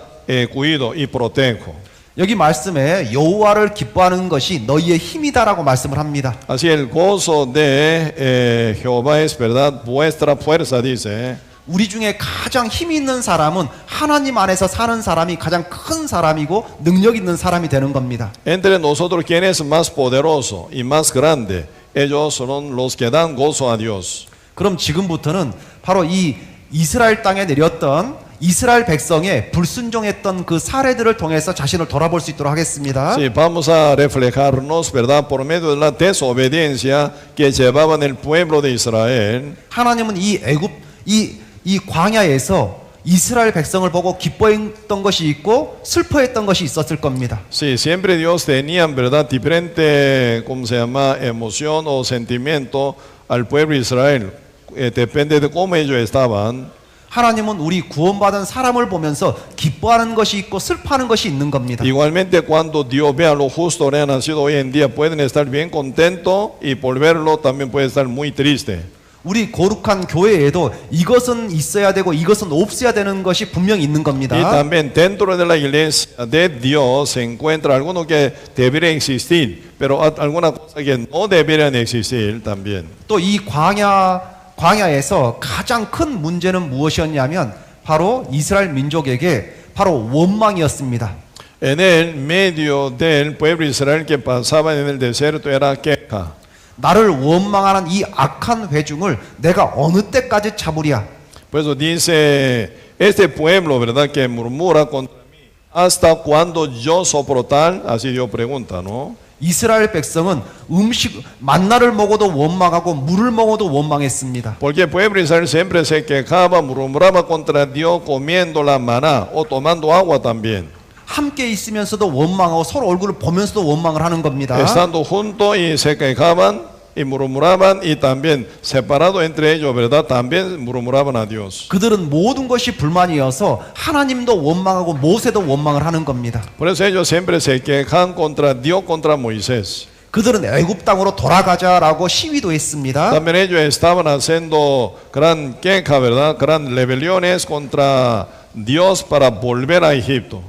Cuido y protejo. 여기 말씀에 여호와를 기뻐하는 것이 너희의 힘이다라고 말씀을 합니다. Así el gozo de Jehová es, ¿verdad? Vuestra fuerza, dice. 우리 중에 가장 힘 있는 사람은 하나님 안에서 사는 사람이 가장 큰 사람이고 능력 있는 사람이 되는 겁니다. Entre nosotros, ¿quién es más poderoso y más grande? Ellos son los que dan gozo a Dios. 그럼 지금부터는 바로 이 이스라엘 땅에 내렸던 이스라엘 백성의 불순종했던 그 사례들을 통해서 자신을 돌아볼 수 있도록 하겠습니다. Sí, vamos a reflejarnos, ¿verdad? Por medio de la desobediencia que llevaban el pueblo de Israel. 하나님은 이 광야에서 이스라엘 백성을 보고 기뻐했던 것이 있고 슬퍼했던 것이 있었을 겁니다. Sí, siempre Dios tenía, ¿verdad? Diferente, ¿cómo se llama? Emoción o sentimiento al pueblo de Israel. Depende de cómo ellos estaban. 하나님은 우리 구원받은 사람을 보면서 기뻐하는 것이 있고 슬퍼하는 것이 있는 겁니다. Igualmente, cuando Dios ve a los justos renacidos hoy en día, pueden estar bien contentos y por verlo también puede estar muy triste. 우리 거룩한 교회에도 이것은 있어야 되고 이것은 없어야 되는 것이 분명히 있는 겁니다. Y también dentro de la iglesia de Dios se encuentra alguno que debería existir, pero alguna cosa que no deberían existir también. 또 이 광야에서 가장 큰 문제는 무엇이었냐면 바로 이스라엘 민족에게 바로 원망이었습니다. En el medio del pueblo de Israel que pasaba en el desierto era queja. 나를 원망하는 이 악한 회중을 내가 어느 때까지 참으랴. Por eso dice este pueblo, ¿verdad? Que murmura contra mí. ¿Hasta cuándo yo soportar? Así Dios pregunta, ¿no? 이스라엘 백성은 만나를 먹어도 원망하고 물을 먹어도 원망했습니다. Porque el pueblo de Israel siempre se quejaba, murmuraba contra Dios comiendo la maná o tomando agua también. 함께 있으면서도 원망하고 서로 얼굴을 보면서도 원망을 하는 겁니다. Estando juntos y se quejaban y murmuraban y también separados entre ellos, ¿verdad? También murmuraban a Dios. 그들은 모든 것이 불만이어서 하나님도 원망하고 모세도 원망을 하는 겁니다. Por eso ellos siempre se quejan contra Dios, contra Moisés. 그들은 애굽 땅으로 돌아가자라고 시위도 했습니다. También ellos estaban haciendo gran queja, ¿verdad? Gran rebeliones contra Dios para volver a Egipto.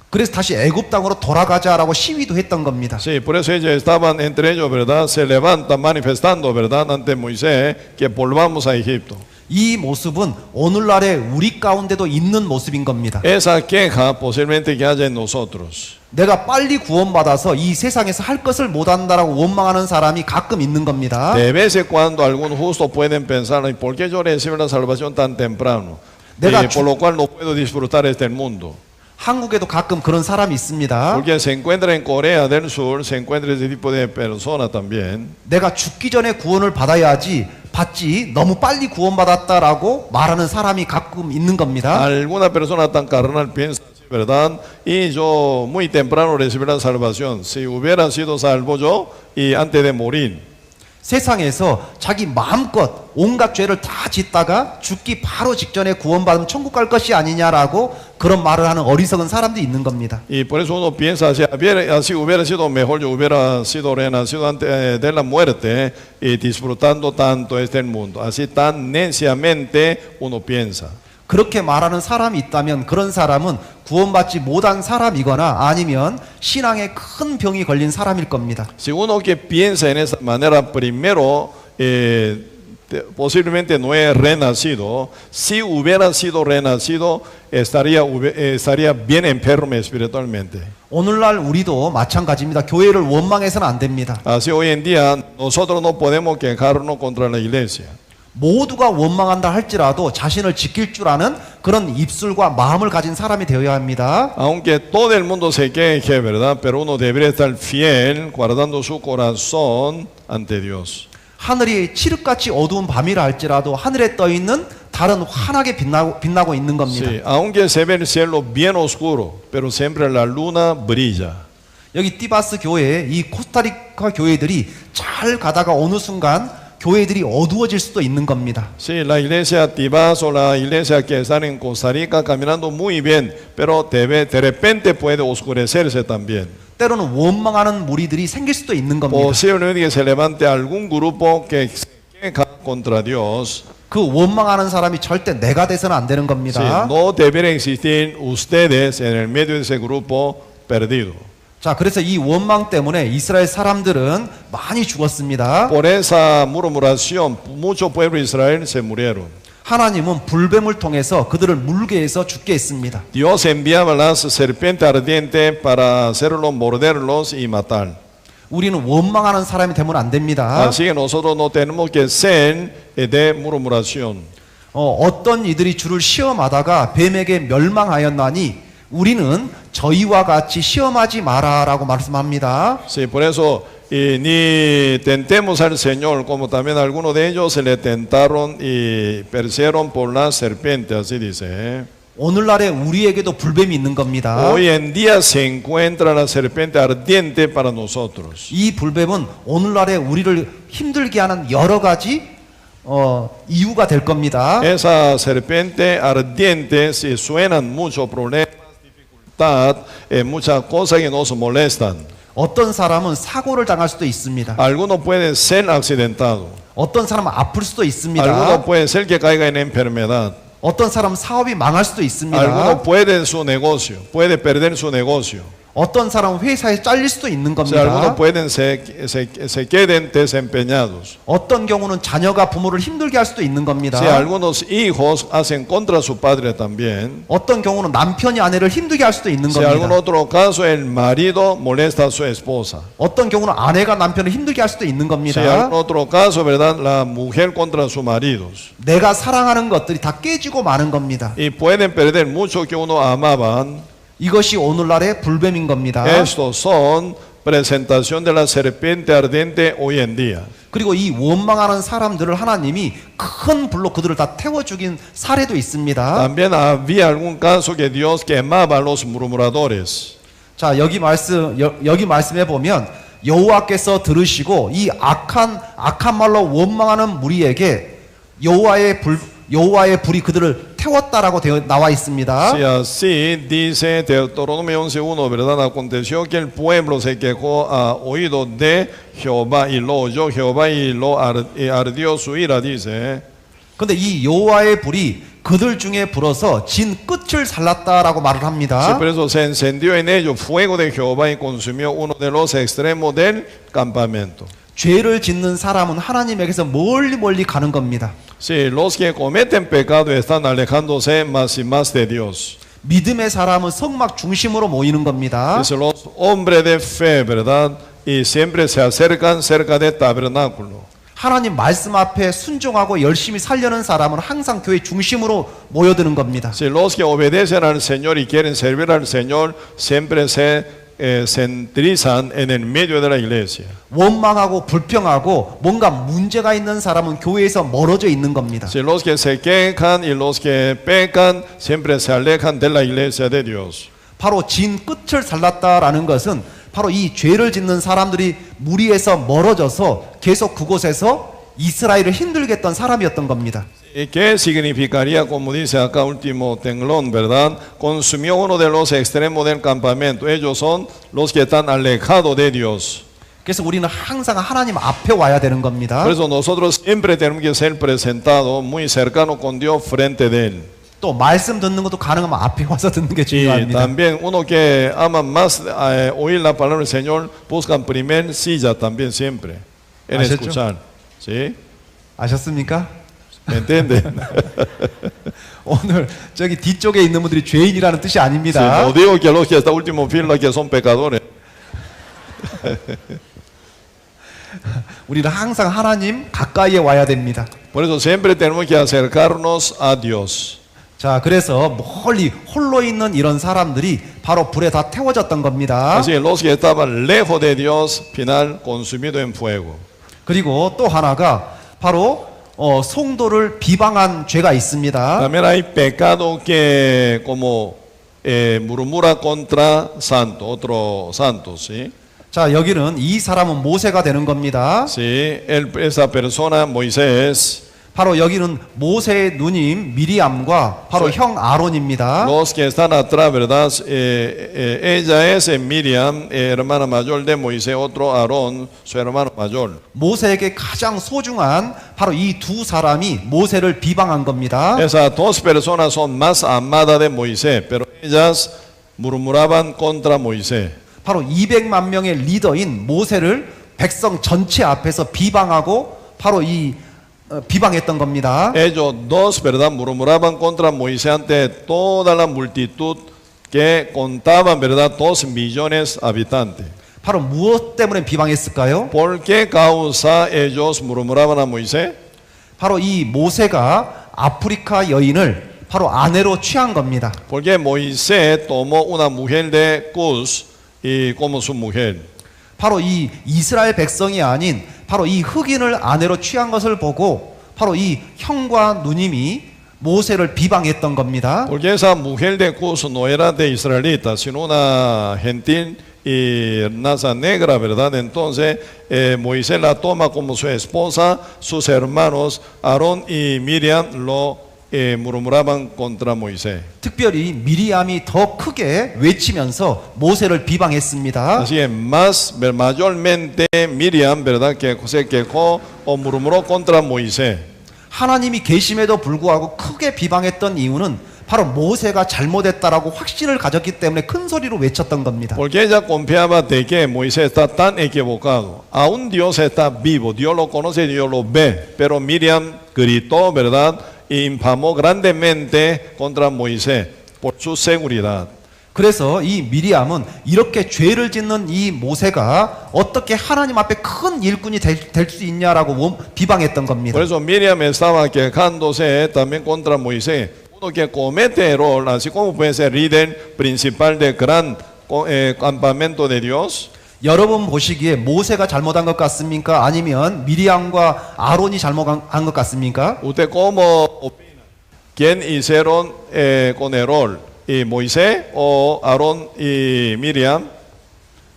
그래서 다시 애굽 땅으로 돌아가자라고 시위도 했던 겁니다. Sí, por eso ellos estaban entre ellos, ¿verdad? Se levantan manifestando, ¿verdad? Ante Moisés que volvamos a Egipto. 이 모습은 오늘날의 우리 가운데도 있는 모습인 겁니다. Esa queja posiblemente que haya en nosotros. 내가 빨리 구원받아서 이 세상에서 할 것을 못한다라고 원망하는 사람이 가끔 있는 겁니다. De vez en cuando algunos justos pueden pensar, ¿y por qué yo recibo la salvación tan temprano? Por lo cual no puedo disfrutar este mundo. 한국에도 가끔 그런 사람이 있습니다. Porque se encuentra en Corea del Sur, se encuentra ese tipo de persona también. 내가 죽기 전에 구원을 받지 너무 빨리 구원받았다라고 말하는 사람이 가끔 있는 겁니다. Alguna persona tan carnal piensa, ¿verdad? Y yo muy temprano recibí la salvación. Si hubiera sido salvo yo y antes de morir. 세상에서 자기 마음껏 온갖 죄를 다 짓다가 죽기 바로 직전에 구원받으면 천국 갈 것이 아니냐라고 그런 말을 하는 어리석은 사람도 있는 겁니다. Y por eso uno piensa, si hubiera sido mejor, yo hubiera sido renacido antes de la muerte y disfrutando tanto este mundo. Así tan neciamente uno piensa. 그렇게 말하는 사람이 있다면 그런 사람은 구원받지 못한 사람이거나 아니면 신앙에 큰 병이 걸린 사람일 겁니다. Si uno que piensa en esa manera, primero, posiblemente no es renacido. Si hubiera sido renacido, estaría bien enfermo espiritualmente. 오늘날 우리도 마찬가지입니다. 교회를 원망해서는 안 됩니다. Así hoy en día nosotros no podemos quejarnos contra la iglesia. 모두가 원망한다 할지라도 자신을 지킬 줄 아는 그런 입술과 마음을 가진 사람이 되어야 합니다. Aunque todo el mundo se queje, ¿verdad? Pero uno debería estar fiel, guardando su corazón ante Dios. 하늘이 칠흑같이 어두운 밤이라 할지라도 하늘에 떠 있는 달은 환하게 빛나고 있는 겁니다. Sí, aunque se ve el cielo bien oscuro, pero siempre la luna brilla. 여기 티바스 교회, 이 코스타리카 교회들이 잘 가다가 어느 순간 교회들이 어두워질 수도 있는 겁니다. Sí, la iglesia activas o la iglesia que están en Costa Rica caminando muy bien, pero de repente puede oscurecerse también. 때로는 원망하는 무리들이 생길 수도 있는 겁니다. Posiblemente que se levante algún grupo que se queja contra Dios. 그 원망하는 사람이 절대 내가 돼서는 안 되는 Sí, 겁니다. no deberían existir ustedes en el medio de ese grupo perdido. 자, 그래서 이 원망 때문에 이스라엘 사람들은 많이 죽었습니다. Por esa murmuración, mucho pueblo de Israel se murieron. 하나님은 불뱀을 통해서 그들을 물게 해서 죽게 했습니다. Dios enviaba las serpientes ardientes para hacerlos morderlos y matar. 우리는 원망하는 사람이 되면 안 됩니다. Así que nosotros no tenemos que ser de murmuración. 어떤 이들이 주를 시험하다가 뱀에게 멸망하였나니 우리는 저희와 같이 시험하지 마라라고 말씀합니다. Sí, por eso ni tentemos al Señor, como también algunos de ellos se le tentaron y perecieron por la serpiente, así dice. 오늘날에 우리에게도 불뱀이 있는 겁니다. Hoy en día se encuentra la serpiente ardiente para nosotros. 이 불뱀은 오늘날에 우리를 힘들게 하는 여러 가지 이유가 될 겁니다. Esa serpiente ardiente, si suenan muchos problemas, dificultad, muchas cosas que nos molestan. 어떤 사람은 사고를 당할 수도 있습니다. Algunos pueden ser accidentados. 어떤 사람은 아플 수도 있습니다. Algunos pueden ser que caigan en enfermedad. 어떤 사람은 사업이 망할 수도 있습니다. Algunos pueden su negocio, puede perder su negocio. 어떤 사람은 회사에 잘릴 수도 있는 O sea, algunos 겁니다. pueden se queden desempeñados. 어떤 경우는 자녀가 부모를 힘들게 할 수도 있는 겁니다. Si algunos hijos hacen contra su padre también. 어떤 경우는 남편이 아내를 힘들게 할 수도 있는 Si en algún 겁니다. otro caso el marido molesta a su esposa. 어떤 경우는 아내가 남편을 힘들게 할 수도 있는 Si en 겁니다. algún otro caso, ¿verdad? La mujer contra sus maridos. 내가 사랑하는 것들이 다 깨지고 마는 겁니다. Y pueden perder mucho que uno amaban. 이것이 오늘날의 불뱀인 겁니다. Estos son presentación de la serpiente ardiente hoy en día. 그리고 이 원망하는 사람들을 하나님이 큰 불로 그들을 다 태워 죽인 사례도 있습니다. También había algún caso que Dios quemaba a los murmuradores. 자, 여기 말씀해 보면 여호와께서 들으시고 이 악한 말로 원망하는 무리에게 여호와의 불이 그들을 태웠다라고 나와 있습니다. Si así dice Deuteronomio 11:1, ¿verdad? Aconteció que el pueblo se quejó a oído de Jehová y lo oyó Jehová y ardió su ira, dice. 근데 이 여호와의 불이 그들 중에 불어서 진 끝을 살랐다라고 말을 Sí, 합니다. por eso se encendió en ellos fuego de Jehová y consumió uno de los extremos del campamento. 죄를 짓는 사람은 하나님에게서 멀리 가는 겁니다. Sí, los que cometen pecado están alejándose más y más de Dios. 믿음의 사람은 성막 중심으로 모이는 겁니다. Dice, los hombres de fe, ¿verdad? Y siempre se acercan cerca del tabernáculo. 하나님 말씀 앞에 순종하고 열심히 살려는 사람은 항상 교회 중심으로 모여드는 겁니다. Si los que obedecen al Señor y quieren servir al Señor siempre se centrizan en el medio de la iglesia. 원망하고 불평하고 뭔가 문제가 있는 사람은 교회에서 멀어져 있는 겁니다. Si los que se quejan y los que pecan siempre se alejan de la iglesia de Dios. 바로 진 끝을 살랐다라는 것은 바로 이 죄를 짓는 사람들이 무리에서 멀어져서 계속 그곳에서 이스라엘을 힘들게 했던 사람이었던 겁니다. ¿Y qué significaría, como dice acá último tenglón, verdad? Consumió uno de los extremos del campamento. Ellos son los que están alejados de Dios. 그래서 우리는 항상 하나님 앞에 와야 되는 겁니다. Por eso nosotros siempre tenemos que ser presentados muy cercanos con Dios frente de Él. 또 말씀 듣는 것도 가능하면 앞에 와서 듣는 게 Y 중요합니다. también uno que ama más oír la palabra del Señor, buscan primer silla también siempre en ¿Has hecho? escuchar. ¿Sí? 아셨습니까? ¿Me entienden? 오늘 저기 뒤쪽에 있는 분들이 죄인이라는 뜻이 Sí, 아닙니다. no digo que los que están último fila que son pecadores. 우리는 항상 하나님 가까이에 와야 됩니다. Por eso siempre tenemos que acercarnos a Dios. 자, 그래서 멀리 홀로 있는 이런 사람들이 바로 불에 다 태워졌던 겁니다. Así que los que estaban lejos de Dios, final consumido en fuego. 그리고 또 하나가 바로 성도를 비방한 죄가 있습니다. También hay pecado que como murmura contra santo, otro santo, ¿sí? 자, 여기는 이 사람은 모세가 되는 겁니다. Sí, esa persona, Moisés, 바로 여기는 모세의 누님 미리암과 바로 형 아론입니다. los que están atrás, ¿verdad? Ella es Miriam, hermana mayor de Moisés, otro Aarón, su hermano mayor. 모세에게 가장 소중한 바로 이 두 사람이 모세를 비방한 겁니다. Esas dos personas son más amadas de Moisés, pero ellas murmuraban contra Moisés. 바로 200만 명의 리더인 모세를 백성 전체 앞에서 비방하고 바로 비방했던 겁니다. Ellos dos, ¿verdad? Murmuraban contra Moisés ante toda la multitud que contaban, ¿verdad? 2 millones de habitantes. 바로 무엇 때문에 비방했을까요? ¿Por qué causa ellos murmuraban a Moisés? 바로 이 모세가 아프리카 여인을 바로 아내로 취한 겁니다. Porque Moisés tomó una mujer de Cus y como su mujer. 바로 이 이스라엘 백성이 아닌 바로 이 흑인을 아내로 취한 것을 보고 바로 이 형과 누님이 모세를 비방했던 겁니다. Porque esa mujer de Cus no era de israelita, sino una gentil y raza negra, ¿verdad? Entonces Moisés la toma como su esposa, sus hermanos Aarón y Miriam lo murmuraban contra Moisés. 특별히 미리암이 더 크게 외치면서 모세를 비방했습니다. Así es, mayormente Miriam, ¿verdad? Que se quejó o murmuró contra Moisés. 하나님이 계심에도 불구하고 크게 비방했던 이유는 바로 모세가 잘못했다라고 확신을 가졌기 때문에 큰 소리로 외쳤던 겁니다. Porque ella confiaba de que Moisés está tan equivocado. Aún Dios está vivo, Dios lo conoce, Dios lo ve. Pero Miriam gritó, ¿verdad? Y infamó grandemente contra Moisés por su seguridad. 그래서 이 미리암은 이렇게 죄를 짓는 이 모세가 어떻게 하나님 앞에 큰 일꾼이 될 수 있냐라고 비방했던 겁니다. Por eso Miriam estaba quejándose también contra Moisés. Uno que comete error, así como puede ser líder principal del gran campamento de Dios. 여러분 보시기에 모세가 잘못한 것 같습니까? 아니면 미리암과 아론이 잘못한 것 같습니까? ¿Usted cómo opina? ¿Quién hicieron con error? ¿Y Moisés o Aarón y Miriam?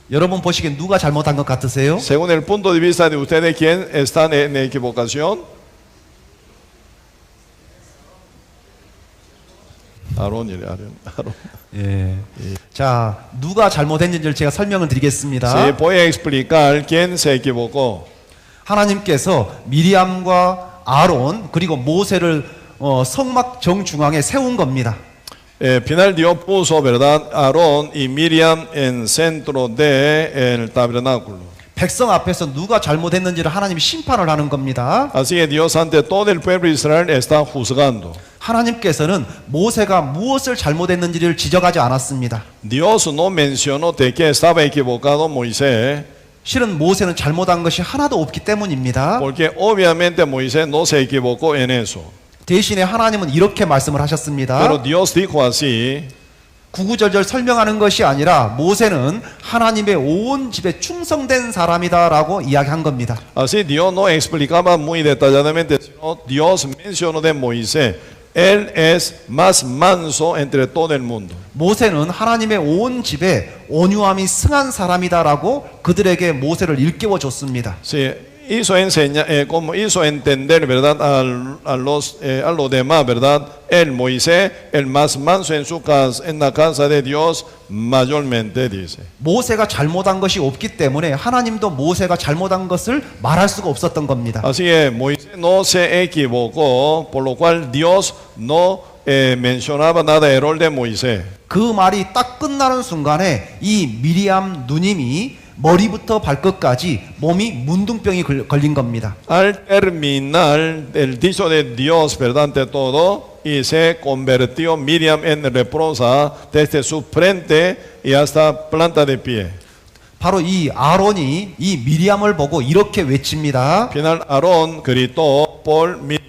여러분 보시기에 누가 잘못한 것 같으세요? Según el punto de vista de ustedes, ¿quién está en equivocación? 아론이래, 아론. 예. 자, 누가 잘못했는지를 제가 설명을 드리겠습니다. Sí, voy a explicar quién se equivocó. 하나님께서 미리암과 아론 그리고 모세를 성막 정중앙에 세운 겁니다. Final Dios puso, ¿verdad? Aarón y Miriam en centro del tabernáculo. 백성 앞에서 누가 잘못했는지를 하나님이 심판을 하는 겁니다. Así que Dios ante todo el pueblo de Israel está juzgando. 하나님께서는 모세가 무엇을 잘못했는지를 지적하지 않았습니다. Dios no mencionó de que estaba equivocado Moisés, 실은 모세는 잘못한 것이 하나도 없기 때문입니다. porque obviamente Moisés no se equivocó en eso. 대신에 하나님은 이렇게 말씀을 하셨습니다. Pero Dios dijo así, 구구절절 설명하는 것이 아니라 모세는 하나님의 온 집에 충성된 사람이다라고 이야기한 겁니다. así Dios no explicaba muy detalladamente, sino Dios mencionó de Moisés, él es más manso entre todo el mundo. 모세는 하나님의 온 집에 온유함이 승한 사람이다라고 그들에게 모세를 일깨워 줬습니다. Sí, hizo como hizo entender, ¿verdad? A los demás, ¿verdad? El Moisés, el más manso en su casa, en la casa de Dios, mayormente dice. 모세가 잘못한 것이 없기 때문에 하나님도 모세가 잘못한 것을 말할 수가 없었던 겁니다. Así que Moisés no se equivocó, por lo cual Dios no mencionaba nada de error de Moisés. 그 말이 딱 끝나는 순간에 이 미리암 누님이 머리부터 발끝까지 몸이 문둥병이 걸린 겁니다. Al terminar el dicho de Dios, ¿verdad? Ante todo, y se convirtió Miriam en leprosa desde su frente y hasta planta de pie. 바로 이 아론이 이 미리암을 보고 이렇게 외칩니다. Final Aarón gritó por Miriam.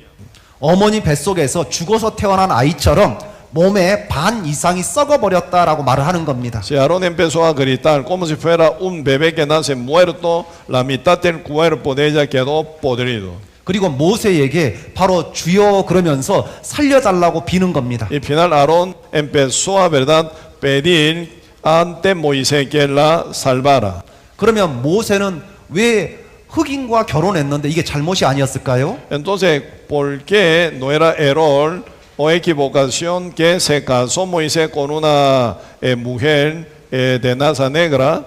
어머니 뱃속에서 죽어서 태어난 아이처럼 몸의 반 이상이 썩어버렸다라고 말을 하는 겁니다. Si Aarón empezó a gritar como si fuera un bebé que nace muerto, la mitad del cuerpo de ella quedó podrido. 그리고 모세에게 바로 주여 그러면서 살려달라고 비는 겁니다. Y final Aarón empezó a, ¿verdad?, pedir ante Moisés que la salvara. 그러면 모세는 왜 흑인과 결혼했는데 이게 잘못이 아니었을까요? Entonces, ¿por qué no era error o equivocación que se casó Moisés con una mujer de raza negra?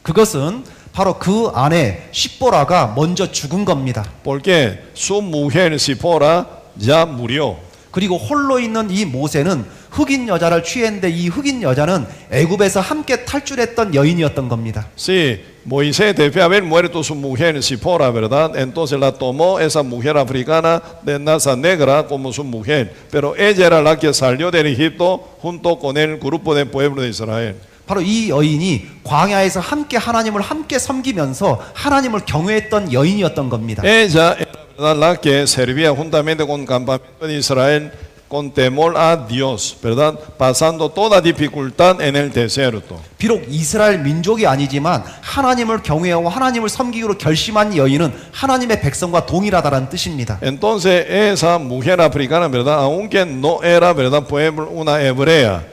그것은 바로 그 아내 십보라가 먼저 죽은 겁니다. Porque su mujer Sipora ya murió. 그리고 홀로 있는 이 모세는 흑인 여자를 취했는데 이 흑인 여자는 애굽에서 함께 탈출했던 여인이었던 겁니다. Sí, Moisés debe haber muerto su mujer Sipora, ¿verdad? Entonces la tomó esa mujer africana de raza negra como su mujer. Pero ella era la que salió del Egipto junto con el grupo del pueblo de Israel. 바로 이 여인이 광야에서 함께 하나님을 함께 섬기면서 하나님을 경외했던 여인이었던 겁니다. Ella era ¿verdad? La que servía juntamente con el campamento de Israel con temor a Dios, ¿verdad? Pasando toda dificultad en el desierto. 비록 이스라엘 민족이 아니지만 하나님을 경외하고 하나님을 섬기기로 결심한 여인은 하나님의 백성과 동일하다는 뜻입니다. Entonces esa mujer africana, ¿verdad? Aunque no era, ¿verdad? Pueblo, una hebrea.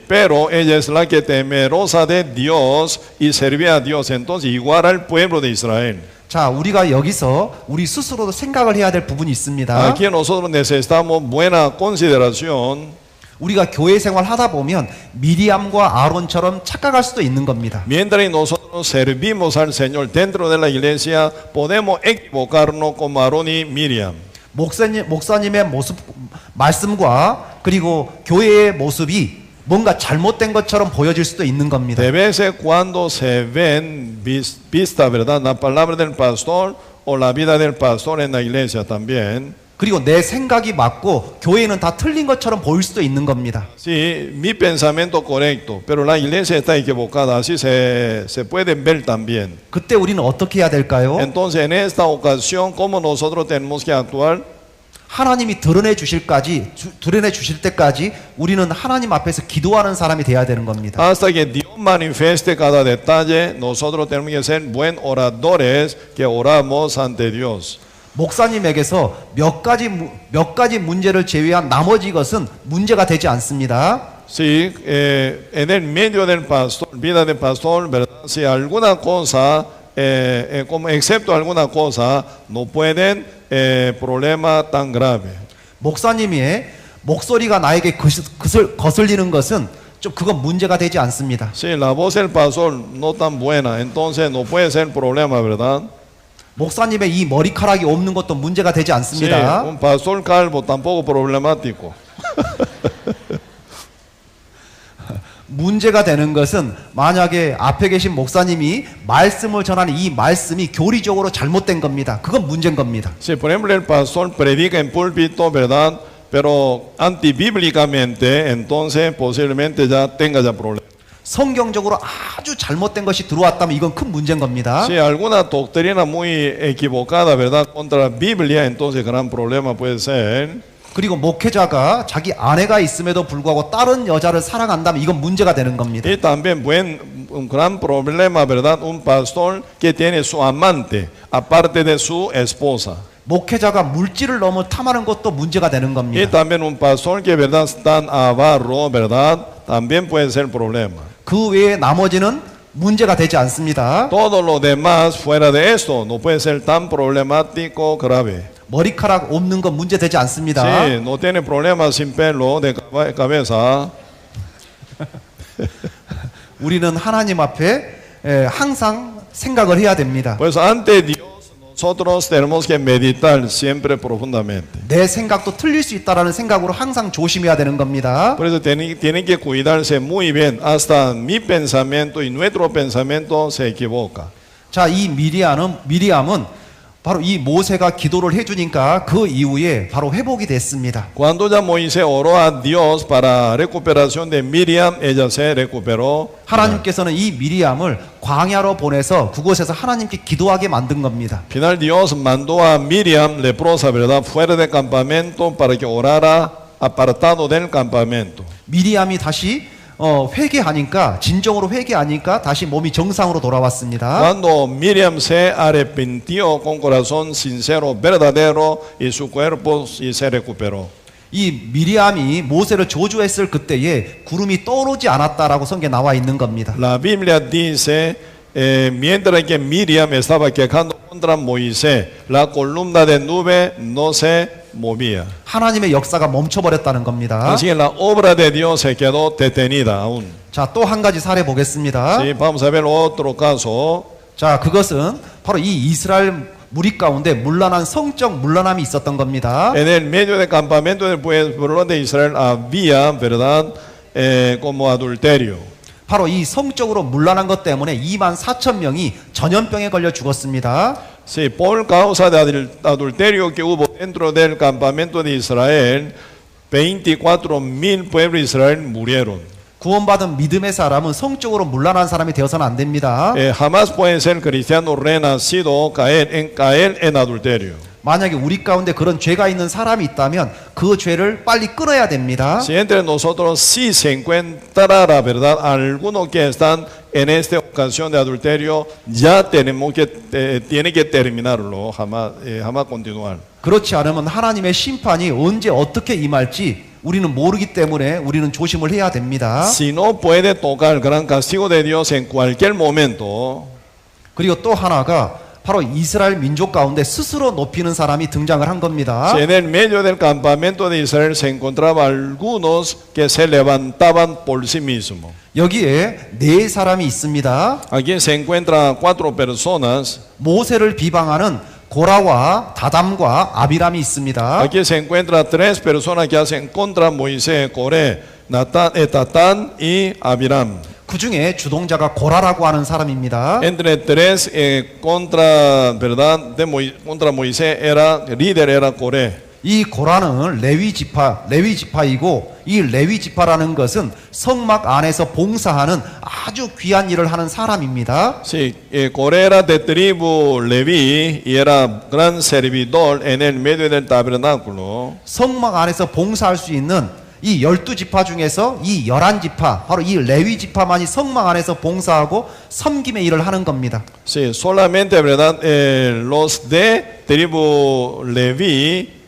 Pero ella es la que temerosa de Dios y servía a Dios, entonces igual al pueblo de Israel. 자, 우리가 여기서 우리 스스로도 생각을 해야 될 부분이 있습니다. Aquí nosotros necesitamos buena consideración. 우리가 교회 생활 하다 보면 미리암과 아론처럼 착각할 수도 있는 겁니다. Mientras nosotros servimos al Señor dentro de la iglesia, podemos equivocarnos como Aarón y Miriam. 목사님의 모습, 말씀과 그리고 교회의 모습이 뭔가 잘못된 것처럼 보여질 수도 있는 겁니다. De vez en cuando se ven vista, ¿verdad? La palabra del pastor o la vida del pastor en la iglesia también. 그리고 내 생각이 맞고 교회는 다 틀린 것처럼 보일 수도 있는 겁니다. Sí, mi pensamiento correcto, pero la iglesia está equivocada, así se puede ver también. 그때 우리는 어떻게 해야 될까요? Entonces, en esta ocasión, ¿cómo nosotros tenemos que actuar? 하나님이 드러내 주실 때까지 우리는 하나님 앞에서 기도하는 사람이 돼야 되는 겁니다. Hasta que Dios manifieste cada detalle, nosotros tenemos que ser buen oradores que oramos ante Dios. 목사님에게서 몇 가지 문제를 제외한 나머지 것은 문제가 되지 않습니다. Sí, en el medio del pastor, vida del pastor, ¿verdad? Si alguna cosa, como excepto alguna cosa, no pueden problema tan grave. 목사님의 목소리가 나에게 거슬리는 것은 좀 그건 문제가 되지 않습니다. Si la voz del pastor no tan buena, entonces no puede ser problema, ¿verdad? 목사님의 이 머리카락이 없는 것도 문제가 되지 Sí, 않습니다. un pastor calvo tampoco problemático. 문제가 되는 것은 만약에 앞에 계신 목사님이 말씀을 전하는 이 말씀이 교리적으로 잘못된 겁니다. 그건 문제인 겁니다. Si por ejemplo el pastor predica en púlpito, ¿verdad? Pero antibíblicamente, entonces posiblemente ya tenga ya problemas. 성경적으로 아주 잘못된 것이 들어왔다면 이건 큰 문제인 겁니다. Si alguna doctrina muy equivocada, ¿verdad? Contra la Biblia, entonces gran problema puede ser. 그리고 목회자가 자기 아내가 있음에도 불구하고 다른 여자를 사랑한다면 이건 문제가 되는 겁니다. Y también un gran problema, ¿verdad? Un pastor que tiene su amante, aparte de su esposa. 목회자가 물질을 너무 탐하는 것도 문제가 되는 Y 겁니다. también un pastor que, ¿verdad? Es tan avaro, ¿verdad? También puede ser problema. 그 외에 나머지는 문제가 되지 않습니다. Todo lo demás fuera de esto no puede ser tan problemático, grave. 머리카락 없는 건 문제 되지 않습니다. Sí, no tiene problema sin pelo de cabeza. 우리는 하나님 앞에 항상 생각을 해야 됩니다. Pues ante Dios nosotros tenemos que meditar siempre profundamente. 내 생각도 틀릴 수 있다라는 생각으로 항상 조심해야 되는 겁니다. Por eso tienen que cuidarse muy bien. Hasta mi pensamiento y nuestro pensamiento se equivoca. 자, 이 미리암은 바로 이 모세가 기도를 해주니까 그 이후에 바로 회복이 됐습니다. Cuando ya Moisés oró a Dios para recuperación de Miriam, ella se recuperó. 하나님께서는 이 미리암을 광야로 보내서 그곳에서 하나님께 기도하게 만든 겁니다. Final Dios mandó a Miriam leprosa, ¿verdad? Fuera del campamento para que orara apartado del campamento. 미리암이 다시 회개하니까 진정으로 회개하니까 다시 몸이 정상으로 돌아왔습니다. Cuando Miriam se arrepintió con corazón sincero, verdadero, y su cuerpo y se recuperó. 이 미리암이 모세를 저주했을 그때에 구름이 떠오르지 않았다라고 성경에 나와 있는 겁니다. La Biblia dice mientras que Miriam estaba quejando contra Moisés, la columna de nube no se movía. 하나님의 역사가 멈춰버렸다는 겁니다. Así que la obra de Dios se quedó detenida aún. 자, 또 한 가지 사례 보겠습니다. Sí, vamos a ver otro caso. 자, 그것은 바로 이 이스라엘 무리 가운데 문란한 성적 문란함이 있었던 겁니다. En el medio del campamento del pueblo de Israel había, ¿verdad? Como adulterio. 바로 이 성적으로 문란한 것 때문에 24,000명이 전염병에 걸려 죽었습니다. Sí, por causa de adulterio que hubo dentro del campamento de Israel, 24,000 pueblos de Israel murieron. 구원받은 믿음의 사람은 성적으로 문란한 사람이 되어서는 안 됩니다. Jamás puede ser cristiano renacido caer en adulterio. 만약에 우리 가운데 그런 죄가 있는 사람이 있다면 그 죄를 빨리 끊어야 됩니다. Si entre nosotros sí se encontrara, ¿verdad? Algunos que están en esta ocasión de adulterio, ya tiene que terminarlo, jamás continuar. 그렇지 않으면 하나님의 심판이 언제 어떻게 임할지 우리는 모르기 때문에 우리는 조심을 해야 됩니다. Si no puede tocar el gran castigo de Dios en cualquier momento. 그리고 또 하나가 바로 이스라엘 민족 가운데 스스로 높이는 사람이 등장을 한 겁니다. Si en el medio del campamento de Israel se encontraba algunos que se levantaban por sí mismos. 여기에 네 사람이 있습니다. Aquí se encuentran 4 personas. 모세를 비방하는 고라와 다담과 아비람이 있습니다. Aquí se encuentran 3 personas que hacen contra Moisés, Coré, Tatán y Abiram. 그 중에 주동자가 고라라고 하는 사람입니다. Entre 3 contra, ¿verdad? Contra Moisés líder era Coré. 이 고라는 레위 지파이고 이 레위 지파라는 것은 성막 안에서 봉사하는 아주 귀한 일을 하는 사람입니다. Sí, Coré era de tribu Leví y era gran servidor en el medio del tabernáculo. 성막 안에서 봉사할 수 있는 이 12지파 중에서 이 11지파, 바로 이 레위 지파만이 성막 안에서 봉사하고 섬김의 일을 하는 겁니다. Sí, solamente, ¿verdad? Los de tribu Leví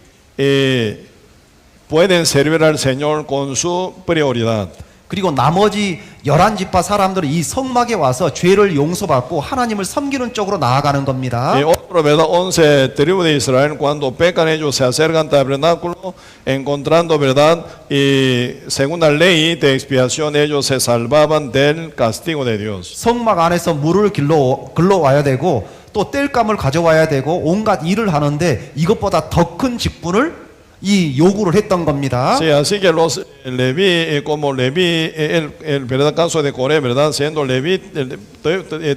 pueden servir al Señor con su prioridad. 그리고 나머지 11지파 사람들은 이 성막에 와서 죄를 용서받고 하나님을 섬기는 쪽으로 나아가는 겁니다. Y otro, ¿verdad? 11 tribus de Israel, cuando pecan ellos se acercan al tabernáculo, encontrando, ¿verdad? Y según la ley de expiación ellos se salvaban del castigo de Dios. 성막 안에서 물을 길러와야 되고 또 땔감을 가져와야 되고 온갖 일을 하는데 이것보다 더 큰 직분을 이 요구를 했던 겁니다. Sí, así que los Leví, como Leví, el verdad caso de Coré, ¿verdad? Siendo Leví,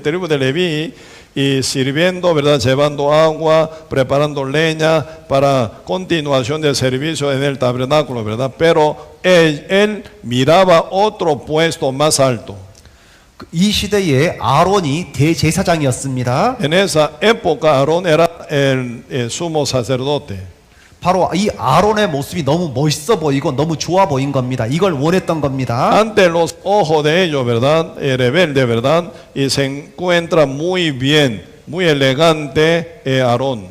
tribu de Leví, y sirviendo, ¿verdad? Llevando agua, preparando leña para continuación del servicio en el tabernáculo, ¿verdad? Pero él miraba otro puesto más alto. 이 시대에 아론이 대제사장이었습니다. En esa época Aarón era el sumo sacerdote. 바로 이 아론의 모습이 너무 멋있어 보이고 너무 좋아 보인 겁니다. 이걸 원했던 겁니다. Ante los ojos de ellos, ¿verdad? Rebelde, ¿verdad? Y se encuentra muy bien, muy elegante Aarón.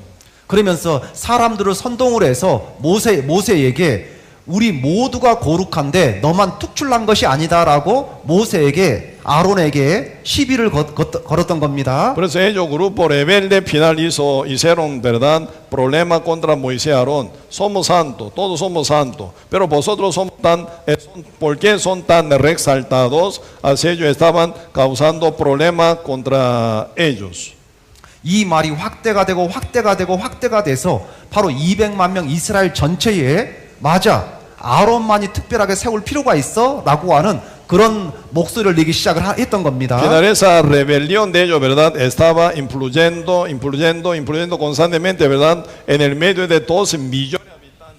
그러면서 사람들을 선동을 해서 모세에게 우리 모두가 거룩한데 너만 특출난 것이 아니다라고 모세에게 아론에게 시비를 걸었던 겁니다. Por eso ellos, grupo rebelde, final hicieron, ¿verdad? Problema contra Moisés y Aarón. Somos santos, todos somos santos, pero vosotros ¿por qué son tan reexaltados? Así ellos estaban causando problemas contra ellos. 이 말이 확대가 돼서 바로 200만 명 이스라엘 전체에 맞아 아론만이 특별하게 세울 필요가 있어? 라고 하는 그런 목소리를 내기 시작을 했던 겁니다. Final esa rebelión de ellos, ¿verdad? Estaba influyendo constantemente, ¿verdad? En el medio de 12 millones de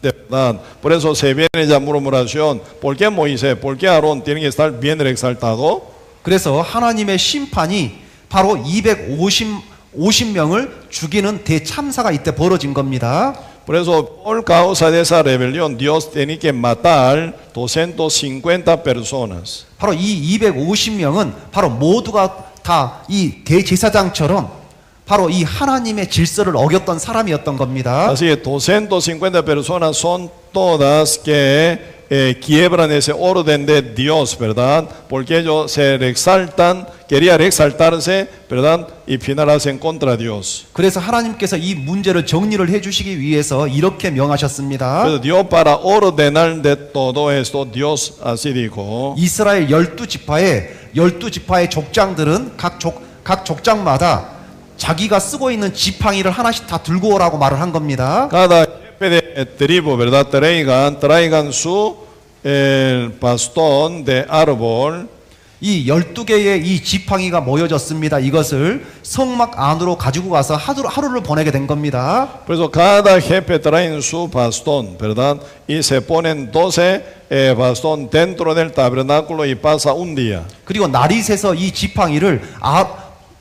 habitantes, ¿verdad? Por eso se viene ya murmuración. ¿Por qué Moisés? ¿Por qué Aarón tienen que estar bien exaltados? 그래서 하나님의 심판이 바로 250명을 죽이는 대참사가 이때 벌어진 겁니다. Por eso, por causa de esa rebelión, Dios tenía que matar 250 personas. 바로 이 250명은 바로 모두가 다 이 대제사장처럼 바로 이 하나님의 질서를 어겼던 사람이었던 겁니다. Así que 250 personas son todas que quiebran ese orden de Dios, ¿verdad? Porque ellos se exaltan quería exaltarse, ¿verdad? Y finalmente en contra de Dios. 그래서 하나님께서 이 문제를 정리를 해주시기 위해서 이렇게 명하셨습니다. Pero Dios para ordenar de todo esto, Dios así dijo. 이스라엘 12지파의 족장들은 각 족장마다 자기가 쓰고 있는 지팡이를 하나씩 다 들고 오라고 말을 한 겁니다. Cada jefe de tribu, ¿verdad? Traigan su el bastón de árbol. 이 12개의 이 지팡이가 모여졌습니다. 이것을 성막 안으로 가지고 가서 하루를 보내게 된 겁니다. Por eso cada jefe trae su bastón, ¿verdad? Y se ponen 12 bastón dentro del tabernáculo y pasa un día. 그리고 날이 새서 이 지팡이를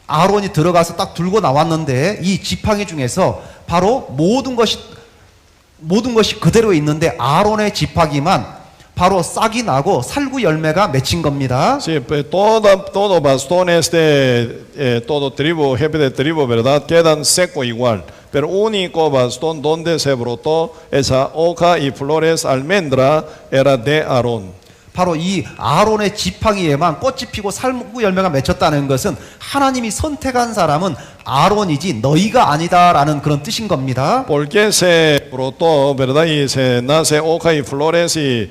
아론이 들어가서 딱 들고 나왔는데 이 지팡이 중에서 바로 모든 것이 그대로 있는데 아론의 지팡이만 바로 싹이 나고 살구 열매가 맺힌 겁니다. Sí, pues todo bastones de todo tribu, jefe de tribu, ¿verdad? Quedan seco igual. Pero único bastón donde se brotó esa hoja y flores almendra era de Aarón. 바로 이 아론의 지팡이에만 꽃이 피고 살구 열매가 맺혔다는 것은 하나님이 선택한 사람은 아론이지 너희가 아니다라는 그런 뜻인 겁니다. Porque se brotó, ¿verdad? Y se nace hoja y flores y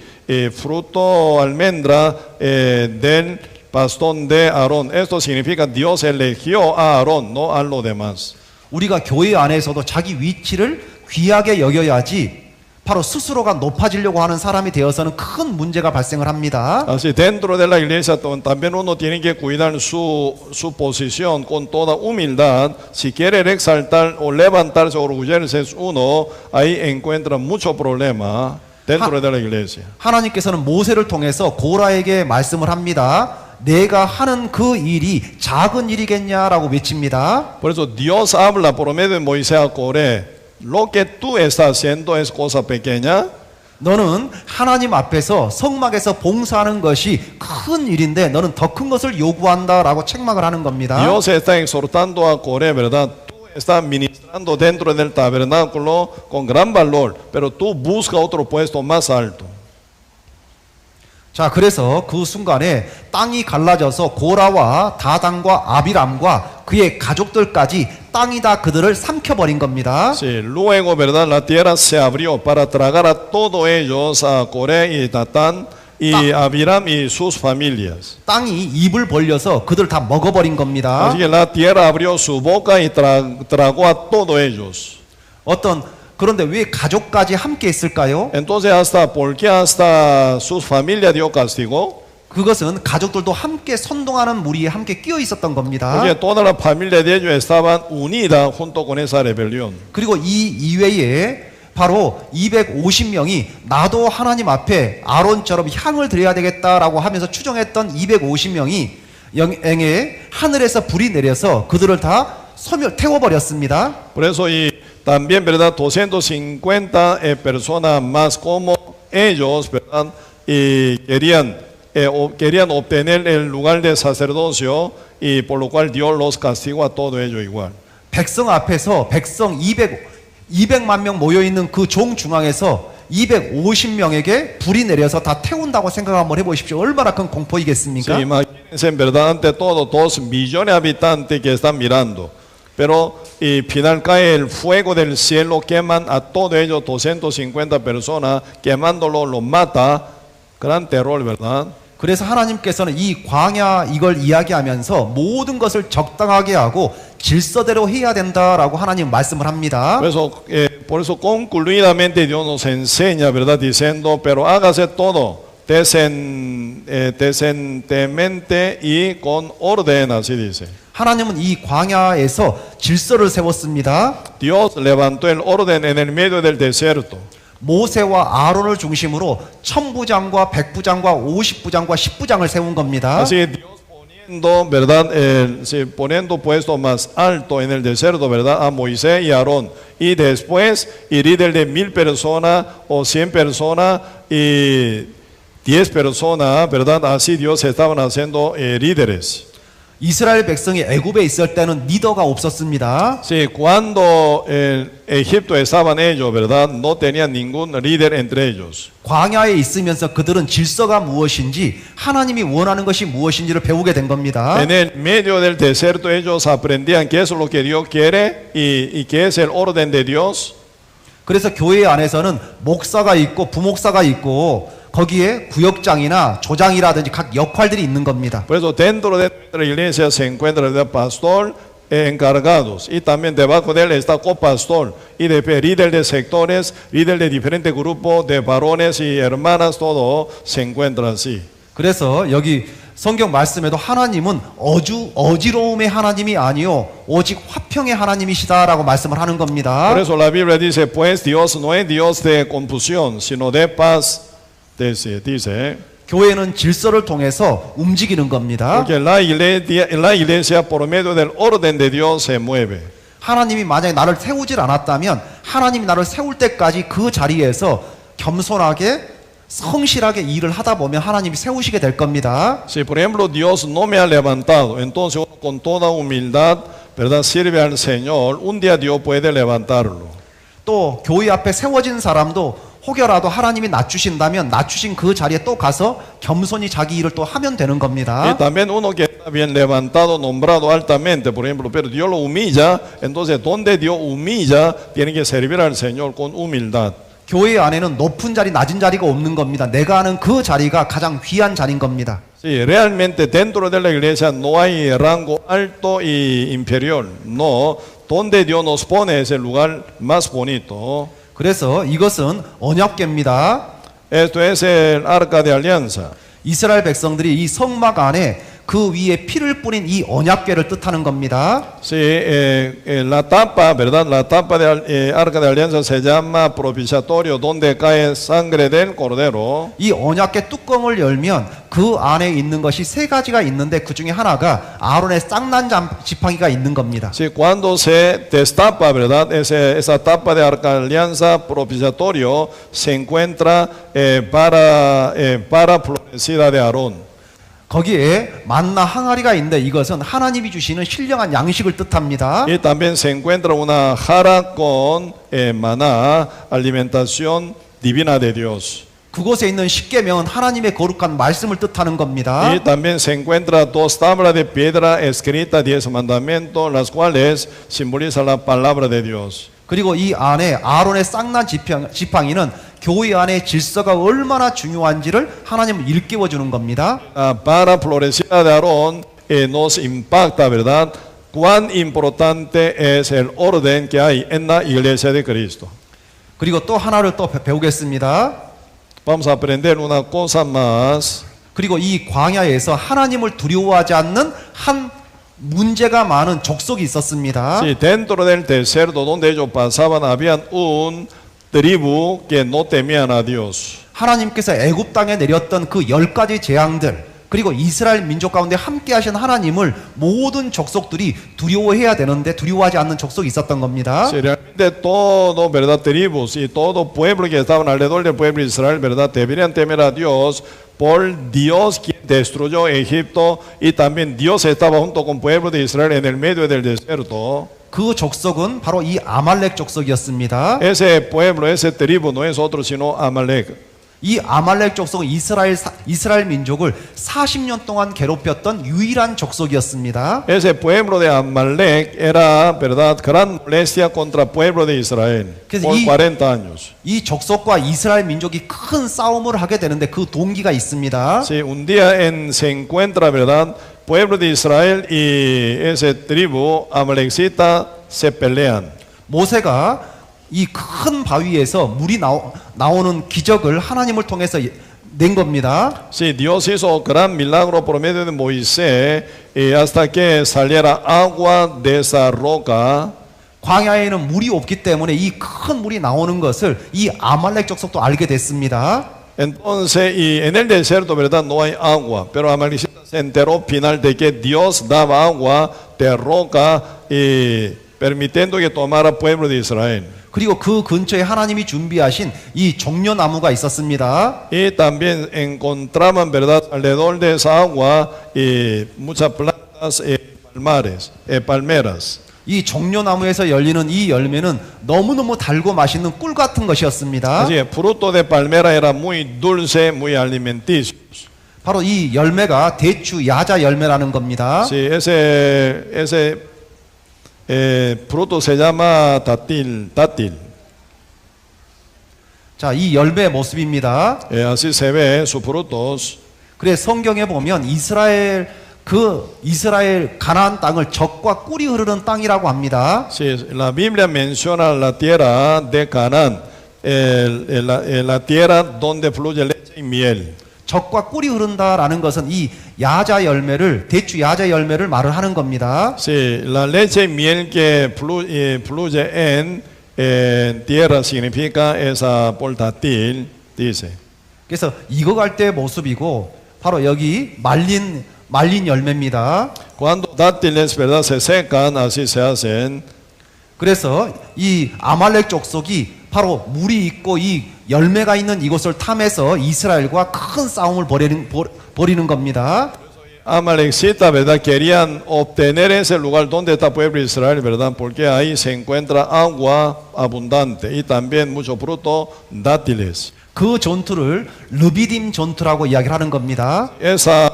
fruto almendra del bastón de Aarón. Esto significa Dios eligió a Aarón, no a los demás. 우리가 교회 안에서도 자기 위치를 귀하게 여겨야지 바로 스스로가 높아지려고 하는 사람이 되어서는 큰 문제가 발생을 합니다. Así dentro de la iglesia también uno tiene que cuidar su posición con toda humildad. Si quiere exaltar o levantarse, orgullecerse uno, ahí encuentra mucho problema dentro de la iglesia. 하나님께서는 모세를 통해서 고라에게 말씀을 합니다. 내가 하는 그 일이 작은 일이겠냐라고 외칩니다. Por eso Dios habla por medio de Moisés a Coré. Lo que tú estás haciendo es cosa pequeña. 너는 하나님 앞에서 성막에서 봉사하는 것이 큰 일인데 너는 더 큰 것을 요구한다라고 책망을 하는 겁니다. Dios está exhortando a Coré, ¿verdad? Tú estás ministrando dentro del tabernáculo con gran valor, pero tú busca otro puesto más alto. 자, 그래서 그 순간에 땅이 갈라져서 고라와 다단과 아비람과 그의 가족들까지 땅이 다 그들을 삼켜버린 겁니다. Sí, luego, ¿verdad? La tierra se abrió para tragar a todos ellos, a Coré y Datán y Abiram y sus familias. 땅이 입을 벌려서 그들 다 먹어버린 겁니다. Así que la tierra abrió su boca y tragó a todos ellos. 그런데 왜 가족까지 함께 했을까요? Entonces, ¿por qué hasta sus familias dio castigo? 그것은 가족들도 함께 선동하는 무리에 함께 끼어 있었던 겁니다. Porque toda la familia de ellos estaban unidas junto con esa rebelión. 그리고 이 이외에 바로 250명이 나도 하나님 앞에 아론처럼 향을 드려야 되겠다라고 하면서 추정했던 250명이 영에 하늘에서 불이 내려서 그들을 다 태워버렸습니다. Por eso también, ¿verdad? 250 personas más como ellos, ¿verdad? Y querían obtener el lugar de sacerdocio y por lo cual Dios los castigó a todos ellos igual. 백성 앞에서 백성 200만 명 모여있는 그 종 중앙에서 250명에게 불이 내려서 다 태운다고 생각 한번 해보십시오. 얼마나 큰 공포이겠습니까? Sí, imagínense, en verdad, ante todo, 2 millones de habitantes que están mirando. Pero y final cae el fuego del cielo, queman a todos ellos, 250 personas, quemándolo, los mata. Gran terror, ¿verdad? 그래서 하나님께서는 이 광야 이걸 이야기하면서 모든 것을 적당하게 하고 질서대로 해야 된다라고 하나님 말씀을 합니다. Por eso concluidamente Dios nos enseña, ¿verdad? Diciendo, pero hágase todo decentemente y con orden, así dice. 하나님은 이 광야에서 질서를 세웠습니다. Dios levantó el orden en el medio del desierto. 모세와 아론을 중심으로 1000부장과 100부장과 50부장과 10부장을 세운 겁니다. Así Dios poniendo, ¿verdad? Poniendo puesto más alto en el desierto, ¿verdad? A Moisés y Aarón. Y después, líder de 1000 personas o 100 personas y 10 personas, ¿verdad? Así Dios estaban haciendo líderes. 이스라엘 백성이 애굽에 있을 때는 리더가 없었습니다. Sí, cuando en Egipto estaban ellos, ¿verdad? No tenían ningún líder entre ellos. 광야에 있으면서 그들은 질서가 무엇인지 하나님이 원하는 것이 무엇인지를 배우게 된 겁니다. En el medio del desierto ellos aprendían qué es lo que Dios quiere y qué es el orden de Dios. 그래서 교회 안에서는 목사가 있고 부목사가 있고 거기에 구역장이나 조장이라든지 각 역할들이 있는 겁니다. Por eso dentro de nuestra iglesia se encuentra el pastor encargados y también debajo de él está copastor y de líder de sectores, líder de diferentes grupos de varones y hermanas, todo se encuentra así. 그래서 여기 성경 말씀에도 하나님은 어지러움의 하나님이 아니요 오직 화평의 하나님이시다라고 말씀을 하는 겁니다. Por eso la Biblia dice, pues Dios no es Dios de confusión, sino de paz. Dice, 교회는 질서를 통해서 움직이는 겁니다. porque la iglesia por medio del orden de Dios se mueve. 하나님이 만약에 나를 세우질 않았다면 하나님이 나를 세울 때까지 그 자리에서 겸손하게 성실하게 일을 하다 보면 하나님이 세우시게 될 겁니다. Si por ejemplo Dios no me ha levantado, entonces uno con toda humildad, ¿verdad? Sirve al Señor, un día Dios puede levantarlo. 또 교회 앞에 세워진 사람도 혹여라도 하나님이 낮추신다면 낮추신 그 자리에 또 가서 겸손히 자기 일을 또 하면 되는 Y 겁니다. también uno que está bien levantado, nombrado altamente, por ejemplo, pero Dios lo humilla, entonces donde Dios humilla, tiene que servir al Señor con humildad. 교회 안에는 높은 자리, 낮은 자리가 없는 겁니다. 내가 아는 그 자리가 가장 귀한 자리인 겁니다. Sí, realmente dentro de la iglesia no hay rango alto y inferior, no, donde Dios nos pone es el lugar más bonito. 그래서 이것은 언약궤입니다. Esto es el arca de alianza. 이스라엘 백성들이 이 성막 안에 그 위에 피를 뿌린 이 언약궤를 뜻하는 겁니다. Sí, la tapa, ¿verdad? La tapa de arca de alianza se llama propiciatorio, donde cae sangre del cordero. 이 언약궤 뚜껑을 열면 그 안에 있는 것이 세 가지가 있는데 그 중에 하나가 아론의 쌍난 지팡이가 있는 겁니다. Sí, cuando se destapa, ¿verdad? Esa tapa de arca de alianza propiciatorio se encuentra para florecida de Aarón. 거기에 만나 항아리가 있는데 이것은 하나님이 주시는 신령한 양식을 뜻합니다. Y también se encuentra una jarra con maná, alimentación divina de Dios. 그곳에 있는 십계명은 하나님의 거룩한 말씀을 뜻하는 겁니다. Y también se encuentra dos tablas de piedra escritas, 10 mandamientos, las cuales simbolizan la palabra de Dios. 그리고 이 안에 아론의 쌍난 지팡이는 교회 안의 질서가 얼마나 중요한지를 하나님은 일깨워 주는 겁니다. Para florecida de Aarón nos impacta, ¿verdad? Cuán importante es el orden que hay en la iglesia de Cristo. 그리고 또 하나를 또 배우겠습니다. Vamos a aprender una cosa más. 그리고 이 광야에서 하나님을 두려워하지 않는 한 문제가 많은 족속이 있었습니다. Sí, dentro del desierto donde ellos pasaban, habían un tribu que no temían a Dios. 하나님께서 애굽 땅에 내렸던 그 10가지 재앙들 그리고 이스라엘 민족 가운데 함께 하신 하나님을 모든 족속들이 두려워해야 되는데 두려워하지 않는 족속이 있었던 겁니다. Si realmente todo, ¿verdad? Tribus y todo pueblo que estaban alrededor del pueblo de Israel, ¿verdad? Deberían temer a Dios por Dios quien destruyó Egipto y también Dios estaba junto con el pueblo de Israel en el medio del desierto. 그 족속은 바로 이 아말렉 족속이었습니다. Ese pueblo, ese tribu no es otro sino Amalek. 이 아말렉 족속은 이스라엘 민족을 40년 동안 괴롭혔던 유일한 족속이었습니다. Ese pueblo de Amalek era, ¿verdad? Gran molestia contra el pueblo de Israel por 40 años. 이 족속과 이스라엘 민족이 큰 싸움을 하게 되는데 그 동기가 있습니다. Sí, un día se encuentra, ¿verdad? Pueblo de Israel y ese tribu amalekita se pelean. 모세가 이 큰 바위에서 물이 나오는 기적을 하나님을 통해서 낸 겁니다. Sí, Dios hizo gran milagro por medio de Moisés hasta que saliera agua de esa roca. 광야에는 물이 없기 때문에 이 큰 물이 나오는 것을 이 아말렉 족속도 알게 됐습니다. Entonces, y en el desierto, ¿verdad? No hay agua, pero Amalek se enteró final de que Dios daba agua de roca y permitiendo que tomara pueblo de Israel. 그리고 그 근처에 하나님이 준비하신 이 종려나무가 있었습니다. Y también encontraban, ¿verdad? Alrededor de esa agua y muchas plantas palmeras. 이 종려나무에서 열리는 이 열매는 너무너무 달고 맛있는 꿀 같은 것이었습니다. Así es, fruto de palmera era muy dulce, muy alimenticio. 바로 이 열매가 대추 야자 열매라는 겁니다. Sí, ese fruto se llama tátil. 자, 이 열매의 모습입니다. Así se ve sus frutos. 그래서 성경에 보면 이스라엘 가나안 땅을 젖과 꿀이 흐르는 땅이라고 합니다. Sí, la Biblia menciona la tierra de Canaán, la tierra donde fluye leche y miel. 젖과 꿀이 흐른다라는 것은 이 야자 열매를 대추 야자 열매를 말을 하는 겁니다. Sí, la leche y miel que fluye en tierra significa esa portátil, dice. 그래서 익어갈 때의 모습이고 바로 여기 말린 열매입니다. Cuando dátiles, verdad, se secan, así se hacen. 그래서 이 아말렉 족속이 바로 물이 있고 이 열매가 있는 이곳을 탐해서 이스라엘과 큰 싸움을 벌이는 겁니다. Amalekcita, verdad, querían obtener ese lugar donde está el pueblo de Israel, verdad, porque ahí se encuentra agua abundante y también mucho fruto, dátiles. 그 전투를 르비딤 전투라고 이야기를 하는 겁니다. Esa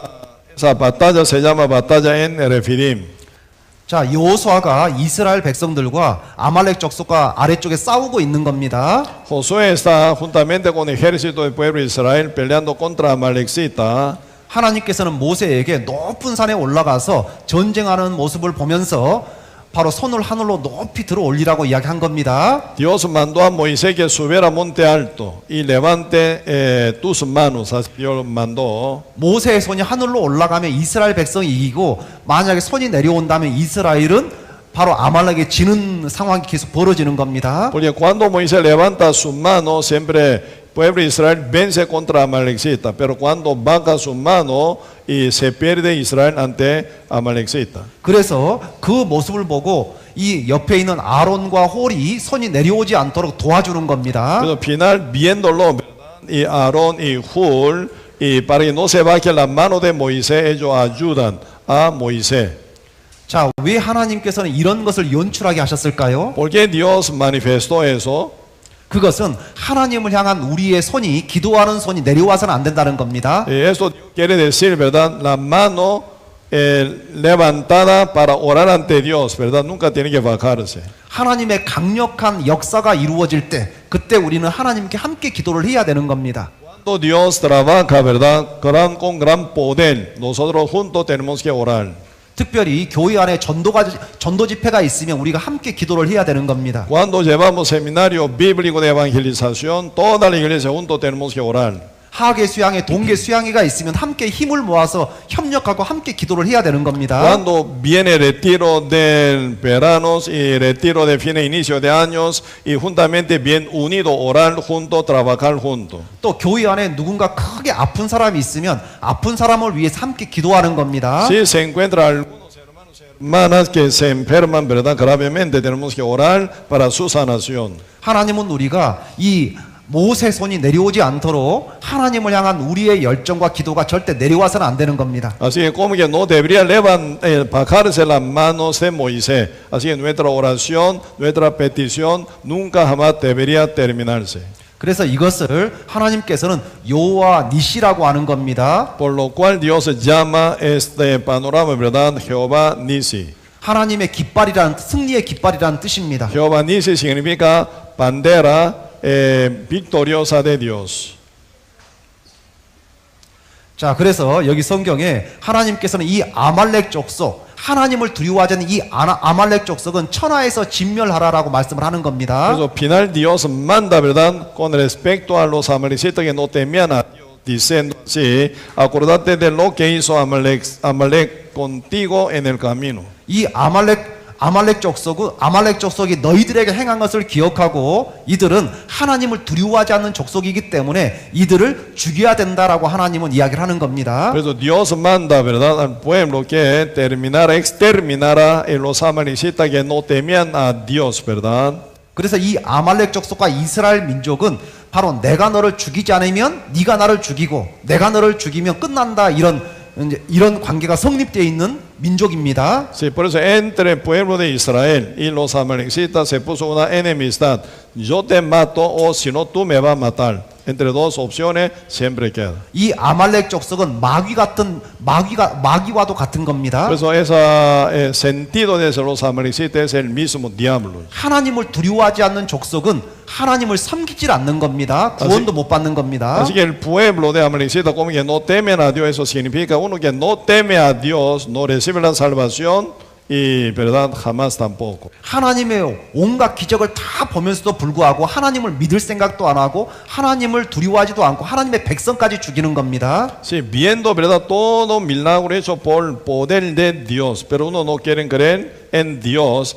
batalla se llama batalla en Refidim. 자, 여호수아가 이스라엘 백성들과 아말렉 족속과 아래쪽에 싸우고 있는 겁니다. Josué está juntamente con el ejército del pueblo de Israel peleando contra Amalekcita. 하나님께서는 모세에게 높은 산에 올라가서 전쟁하는 모습을 보면서 바로 손을 하늘로 높이 들어 올리라고 이야기한 겁니다. Dios mandó a Moisés que subiera a monte alto y levante tus manos. Así Dios mandó. 모세의 손이 하늘로 올라가면 이스라엘 백성이 이기고 만약에 손이 내려온다면 이스라엘은 바로 아말렉에 지는 상황이 계속 벌어지는 겁니다. Porque cuando Moisés levanta sus manos, siempre el pueblo de Israel vence contra Amalekcita. Pero cuando baja sus manos y se pierde Israel ante Amalekcita. 그래서 그 모습을 보고 이 옆에 있는 아론과 홀이 손이 내려오지 않도록 도와주는 겁니다. Pero al final, viéndolo, ¿verdad? Y Aarón y Hur, y para que no se baje la mano de Moisés, ellos ayudan a Moisés. 자, 왜 하나님께서는 이런 것을 연출하게 하셨을까요? ¿Por qué Dios manifestó eso? 그것은 하나님을 향한 우리의 손이 기도하는 손이 내려와서는 안 된다는 겁니다. Esto quiere decir, ¿verdad? La mano levantada para orar ante Dios, ¿verdad? Nunca tiene que bajarse. 하나님의 강력한 역사가 이루어질 때 그때 우리는 하나님께 함께 기도를 해야 되는 겁니다. Cuando Dios trabaja, ¿verdad? Con gran poder, nosotros juntos tenemos que orar. 특별히 교회 안에 전도 집회가 있으면 우리가 함께 기도를 해야 되는 겁니다. Cuando llevamos seminario bíblico de evangelización, toda la iglesia juntos tenemos que orar. 하계 수양회, 동계 수양회가 있으면 함께 힘을 모아서 협력하고 함께 기도를 해야 되는 겁니다. Cuando viene retiro de veranos y retiro de fin e inicio de años y juntamente bien unido orar juntos, trabajar juntos. 또 교회 안에 누군가 크게 아픈 사람이 있으면 아픈 사람을 위해서 함께 기도하는 겁니다. Si se encuentra algunos hermanos y hermanas que se enferman, ¿verdad? Gravemente, tenemos que orar para su sanación. 하나님은 우리가 이 모세 손이 내려오지 않도록 하나님을 향한 우리의 열정과 기도가 절대 내려와서는 안 되는 겁니다. Así que como que no debería bajarse las manos de Moisés. Así que nuestra oración, nuestra petición nunca jamás debería terminarse. 그래서 이것을 하나님께서는 여호와 니시라고 하는 겁니다. Por lo cual Dios llama este panorama, ¿verdad? Jehová Nisi. 하나님의 깃발이라는 승리의 깃발이라는 뜻입니다. Jehová Nisi significa bandera victoriosa de Dios. 자, 그래서 여기 성경에 하나님께서는 이 아말렉 족속, 하나님을 두려워하지 않는 이 아말렉 족속은 천하에서 진멸하라라고 말씀을 하는 겁니다. Por eso, final Dios manda, ¿verdad? Con respecto a los amalecitas que no temían a Dios, diciendo así, acordate de lo que hizo Amalek contigo en el camino. 이 아말렉 족속이 너희들에게 행한 것을 기억하고 이들은 하나님을 두려워하지 않는 족속이기 때문에 이들을 죽여야 된다라고 하나님은 이야기를 하는 겁니다. Por eso Dios manda, ¿verdad? Al pueblo que exterminara a los amalecitas que no temían a Dios, ¿verdad? 그래서 이 아말렉 족속과 이스라엘 민족은 바로 내가 너를 죽이지 않으면 네가 나를 죽이고 내가 너를 죽이면 끝난다 이런 관계가 성립되어 있는 민족입니다. Sí, por eso entre el pueblo de Israel y los amalecitas se puso una enemistad. Yo te mato o si no tú me vas a matar. Entre dos opciones siempre queda. 이 아말렉 족속은 마귀와도 같은 겁니다. Por eso ese sentido de los amalecitas es el mismo diablo. 하나님을 두려워하지 않는 족속은 하나님을 섬기질 않는 겁니다. 구원도 못 받는 겁니다. Así que el pueblo de Amalekita como que no temen a Dios, eso significa uno que no teme a Dios, no recibe la salvación y verdad jamás tampoco. 하나님의 온갖 기적을 다 보면서도 불구하고 하나님을 믿을 생각도 안 하고 하나님을 두려워하지도 않고 하나님의 백성까지 죽이는 겁니다. Sí, viendo verdad todo milagro hecho por poder de Dios, pero uno no quiere creer en Dios.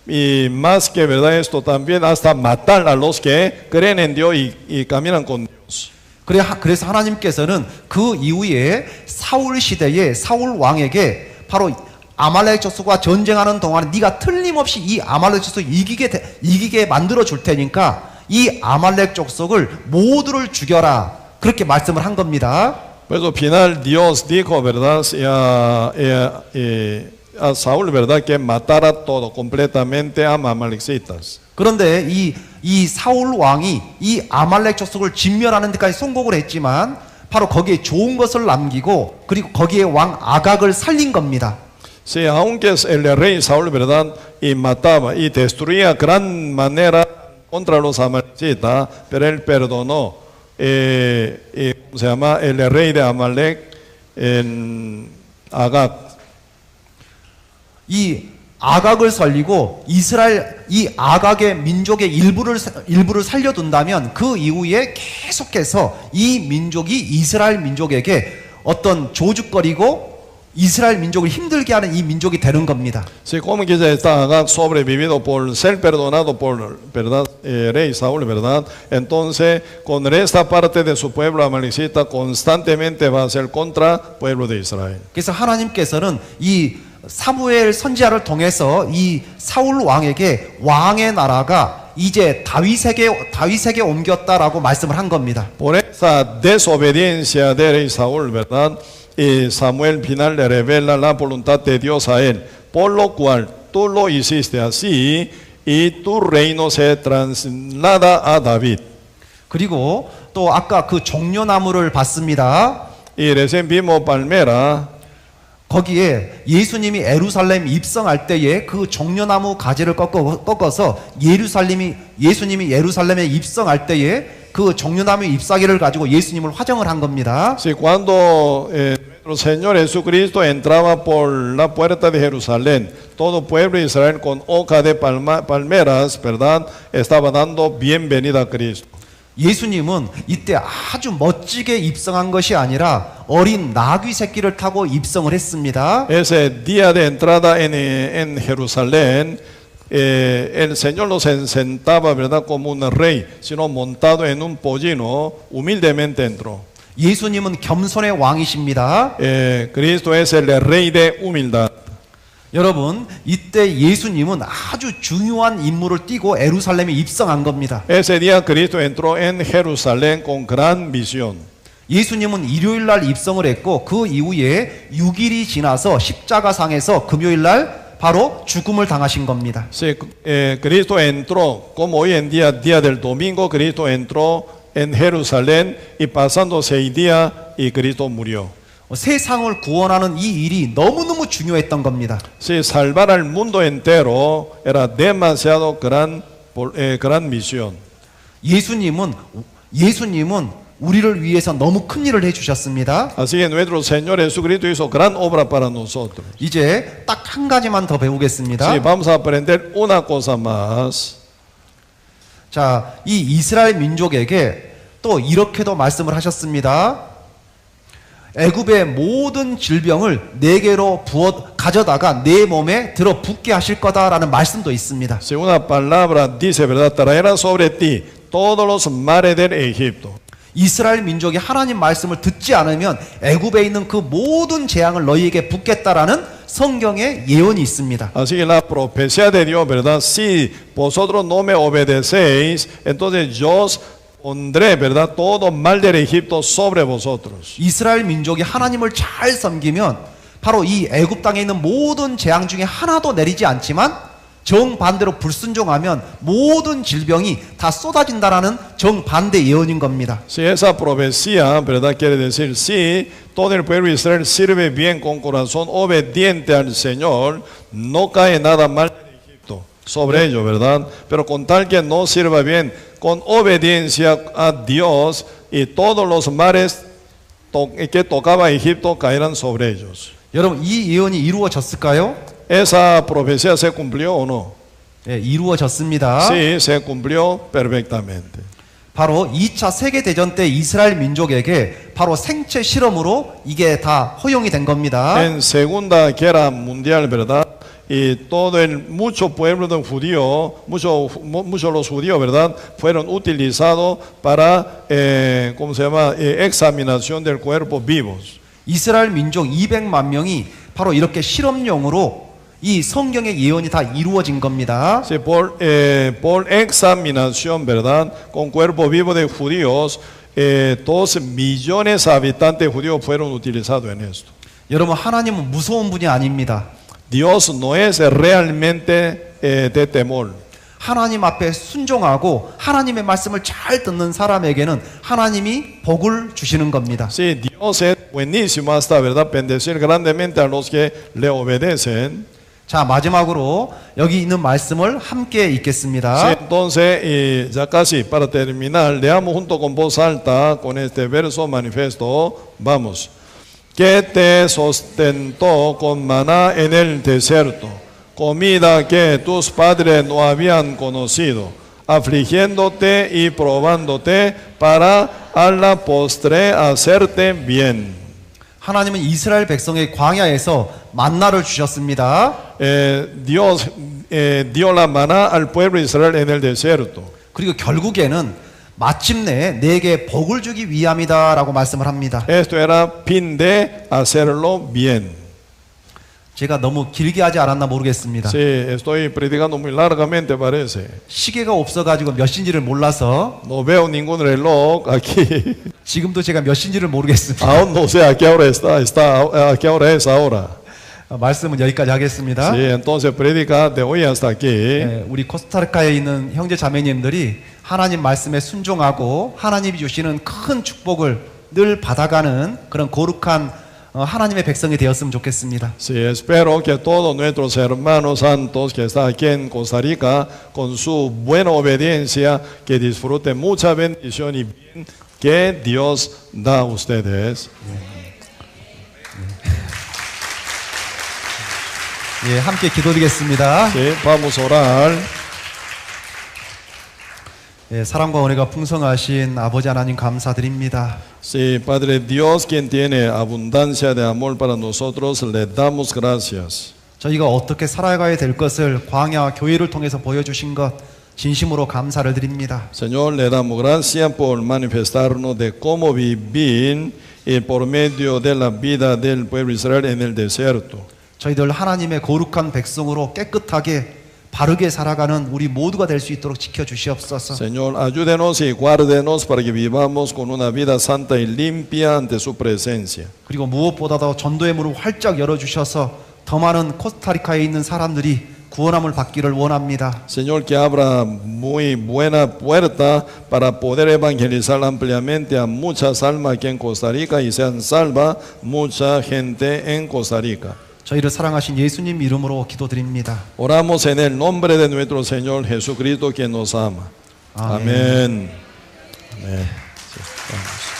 Y más que verdad esto también hasta matar a los que creen en Dios y caminan con Dios. 그래서 하나님께서는 그 이후에 사울 시대에 사울 왕에게 바로 아말렉 족속과 전쟁하는 동안에 네가 틀림없이 이 아말렉 족속을 이기게 만들어 줄 테니까 이 아말렉 족속을 모두를 죽여라 그렇게 말씀을 한 겁니다. Por eso al final Dios dijo, verdad, a Saúl, verdad, que matara todo completamente a amalecitas. 그런데 이 사울 왕이 이 아말렉 족속을 진멸하는 데까지 성공을 했지만 바로 거기에 좋은 것을 남기고 그리고 거기에 왕 아각을 살린 겁니다. Sí, aunque el rey Saúl, verdad, y mataba y destruía gran manera contra los amalecitas, pero él perdonó. ¿Cómo se llama? El rey de Amalek, Agag. 이 아각을 살리고 이 아각의 민족의 일부를 살려둔다면 그 이후에 계속해서 이 민족이 이스라엘 민족에게 어떤 조죽거리고 이스라엘 민족을 힘들게 하는 이 민족이 되는 겁니다. Sí, como que ya está Agag sobrevivido por ser perdonado por verdad, rey Saúl, verdad. Entonces, con esta parte de su pueblo amalecita constantemente va a ser contra el pueblo de Israel. 그래서 하나님께서는 이 사무엘 선지자를 통해서 이 사울 왕에게 왕의 나라가 이제 다윗에게 옮겼다라고 말씀을 한 겁니다. Por esa desobediencia de rey Saúl, verdad. Y Samuel final le revela la voluntad de Dios a él, por lo cual tú lo hiciste así y tu reino se traslada a David. 그리고 또 아까 그 종려나무를 봤습니다. Y recién vimos palmera. 거기에 예수님이 예루살렘 입성할 때에 그 종려나무 가지를 꺾어서 예수님이 예루살렘에 입성할 때에 그 종려나무 잎사귀를 가지고 예수님을 화정을 한 겁니다. Sí, cuando nuestro Señor Jesucristo entraba por la puerta de Jerusalén, todo pueblo de Israel con hoja de palmeras, ¿verdad? Estaba dando bienvenida a Cristo. 예수님은 이때 아주 멋지게 입성한 것이 아니라 어린 나귀 새끼를 타고 입성을 했습니다. Ese día de entrada en Jerusalén, el Señor no se sentaba, ¿verdad?, como un rey, sino montado en un pollino, humildemente entró. 예수님은 겸손의 왕이십니다. Cristo es el rey de humildad. 여러분, 이때 예수님은 아주 중요한 임무를 띠고 예루살렘에 입성한 겁니다. Ese día Cristo entró en Jerusalén con gran misión. 예수님은 일요일 날 입성을 했고 그 이후에 6일이 지나서 십자가상에서 금요일 날 바로 죽음을 당하신 겁니다. Sí, Cristo entró, como hoy en día, día del domingo, Cristo entró en Jerusalén y pasando 6 días y Cristo murió. 세상을 구원하는 이 일이 너무너무 중요했던 겁니다. Sí, salvar al mundo entero era demasiado gran misión. 예수님은 우리를 위해서 너무 큰 일을 해주셨습니다. Así que nuestro Señor Jesucristo hizo gran obra para nosotros. 이제 딱 한 가지만 더 배우겠습니다. Sí, vamos a aprender una cosa más. 자, 이 이스라엘 민족에게 또 이렇게도 말씀을 하셨습니다. 애굽의 모든 질병을 내게로 가져다가 내 몸에 들어 붓게 하실 거다라는 말씀도 있습니다. Si una palabra dice, ¿verdad? Traerá sobre ti todos los males del Egipto. 이스라엘 민족이 하나님 말씀을 듣지 않으면 애굽에 있는 그 모든 재앙을 너희에게 붓겠다라는 성경의 예언이 있습니다. Así que la profecía de Dios, ¿verdad? Si vosotros no me obedecéis, entonces yo pondré, ¿verdad?, todo mal del Egipto sobre vosotros. 이스라엘 민족이 하나님을 잘 섬기면 바로 이 애굽 땅에 있는 모든 재앙 중에 하나도 내리지 않지만 정반대로 불순종하면 모든 질병이 다 쏟아진다라는 정반대 예언인 겁니다. Si esa profecía, ¿verdad? Quiere decir, si todo el pueblo de Israel sirve bien con corazón obediente al Señor, no cae nada mal en Egipto sobre ellos, ¿verdad? Pero con tal que no sirva bien, con obediencia a Dios, y todos los mares que tocaba Egipto caerán sobre ellos. 여러분, 이 예언이 이루어졌을까요? ¿Esa profecía se cumplió o no? 예, 이루어졌습니다. Sí, se cumplió perfectamente. 바로 2차 세계대전 때 이스라엘 민족에게 바로 생체 실험으로 이게 다 허용이 된 겁니다. En Segunda Guerra Mundial, ¿verdad? Y mucho pueblo de judío, muchos los judíos, ¿verdad? Fueron utilizados para, ¿cómo se llama? Examinación del cuerpo vivos. 이스라엘 민족 200만 명이 바로 이렇게 실험용으로 이 성경의 예언이 다 이루어진 겁니다. Sí, por examinación, ¿verdad? Con cuerpo vivo de judíos, 12 millones de habitantes judíos fueron utilizados en esto. 여러분, 하나님은 무서운 분이 아닙니다. Dios no es realmente de temor. 하나님 앞에 순종하고 하나님의 말씀을 잘 듣는 사람에게는 하나님이 복을 주시는 겁니다. Sí, Dios es buenísimo hasta, ¿verdad? Bendecir grandemente a los que le obedecen. 자, 마지막으로 여기 있는 말씀을 함께 Sí, 읽겠습니다. entonces, ya casi para terminar, leamos junto con voz alta con este verso manifiesto. Vamos. Que te sustentó con maná en el desierto, comida que tus padres no habían conocido, afligiéndote y probándote para a la postre hacerte bien. 하나님은 이스라엘 백성의 광야에서 만나를 주셨습니다. Dios dio la maná al pueblo de Israel en el desierto. 그리고 결국에는 마침내 내게 복을 주기 위함이다라고 말씀을 합니다. Esto era fin de hacerlo bien. 제가 너무 길게 하지 않았나 모르겠습니다. Sí, estoy predicando muy largamente, parece. 시계가 없어가지고 몇 시인지를 몰라서 No veo ningún reloj aquí. 지금도 제가 몇 시인지를 모르겠습니다. Aún no sé a qué hora a qué hora es ahora. 말씀은 여기까지 하겠습니다. Sí, entonces predica de hoy hasta aquí. 네, 우리 코스타리카에 있는 형제 자매님들이 하나님 말씀에 순종하고 하나님이 주시는 큰 축복을 늘 받아가는 그런 거룩한 하나님의 백성이 되었으면 좋겠습니다. Sí, espero que todos nuestros hermanos santos que están aquí en Costa Rica, con su buena obediencia, que disfruten mucha bendición y bien que Dios da a ustedes. 예, 함께 기도드리겠습니다. Sí, vamos a orar. 예, 사랑과 은혜가 풍성하신 아버지 하나님 감사드립니다. Sí, Padre Dios, quien tiene abundancia de amor para nosotros, le damos gracias. 저희가 어떻게 살아가야 될 것을 광야 교회를 통해서 보여주신 것 진심으로 감사를 드립니다. Señor, le damos gracias por manifestarnos de cómo vivir por medio de la vida del pueblo de Israel en el desierto. 저희들 하나님의 거룩한 백성으로 깨끗하게 바르게 살아가는 우리 모두가 될 수 있도록 지켜주시옵소서. Señor, ayúdenos y guárdenos para que vivamos con una vida santa y limpia ante su presencia. 그리고 무엇보다도 전도의 문을 활짝 열어주셔서 더 많은 코스타리카에 있는 사람들이 구원함을 받기를 원합니다. Señor, que abra muy buena puerta para poder evangelizar ampliamente a muchas almas aquí en Costa Rica y sean salva mucha gente en Costa Rica. 저희를 사랑하신 예수님 이름으로 기도드립니다. Oramos en el nombre de nuestro Señor Jesucristo, quien nos ama. Amén. Amén. Amén. Sí, vamos.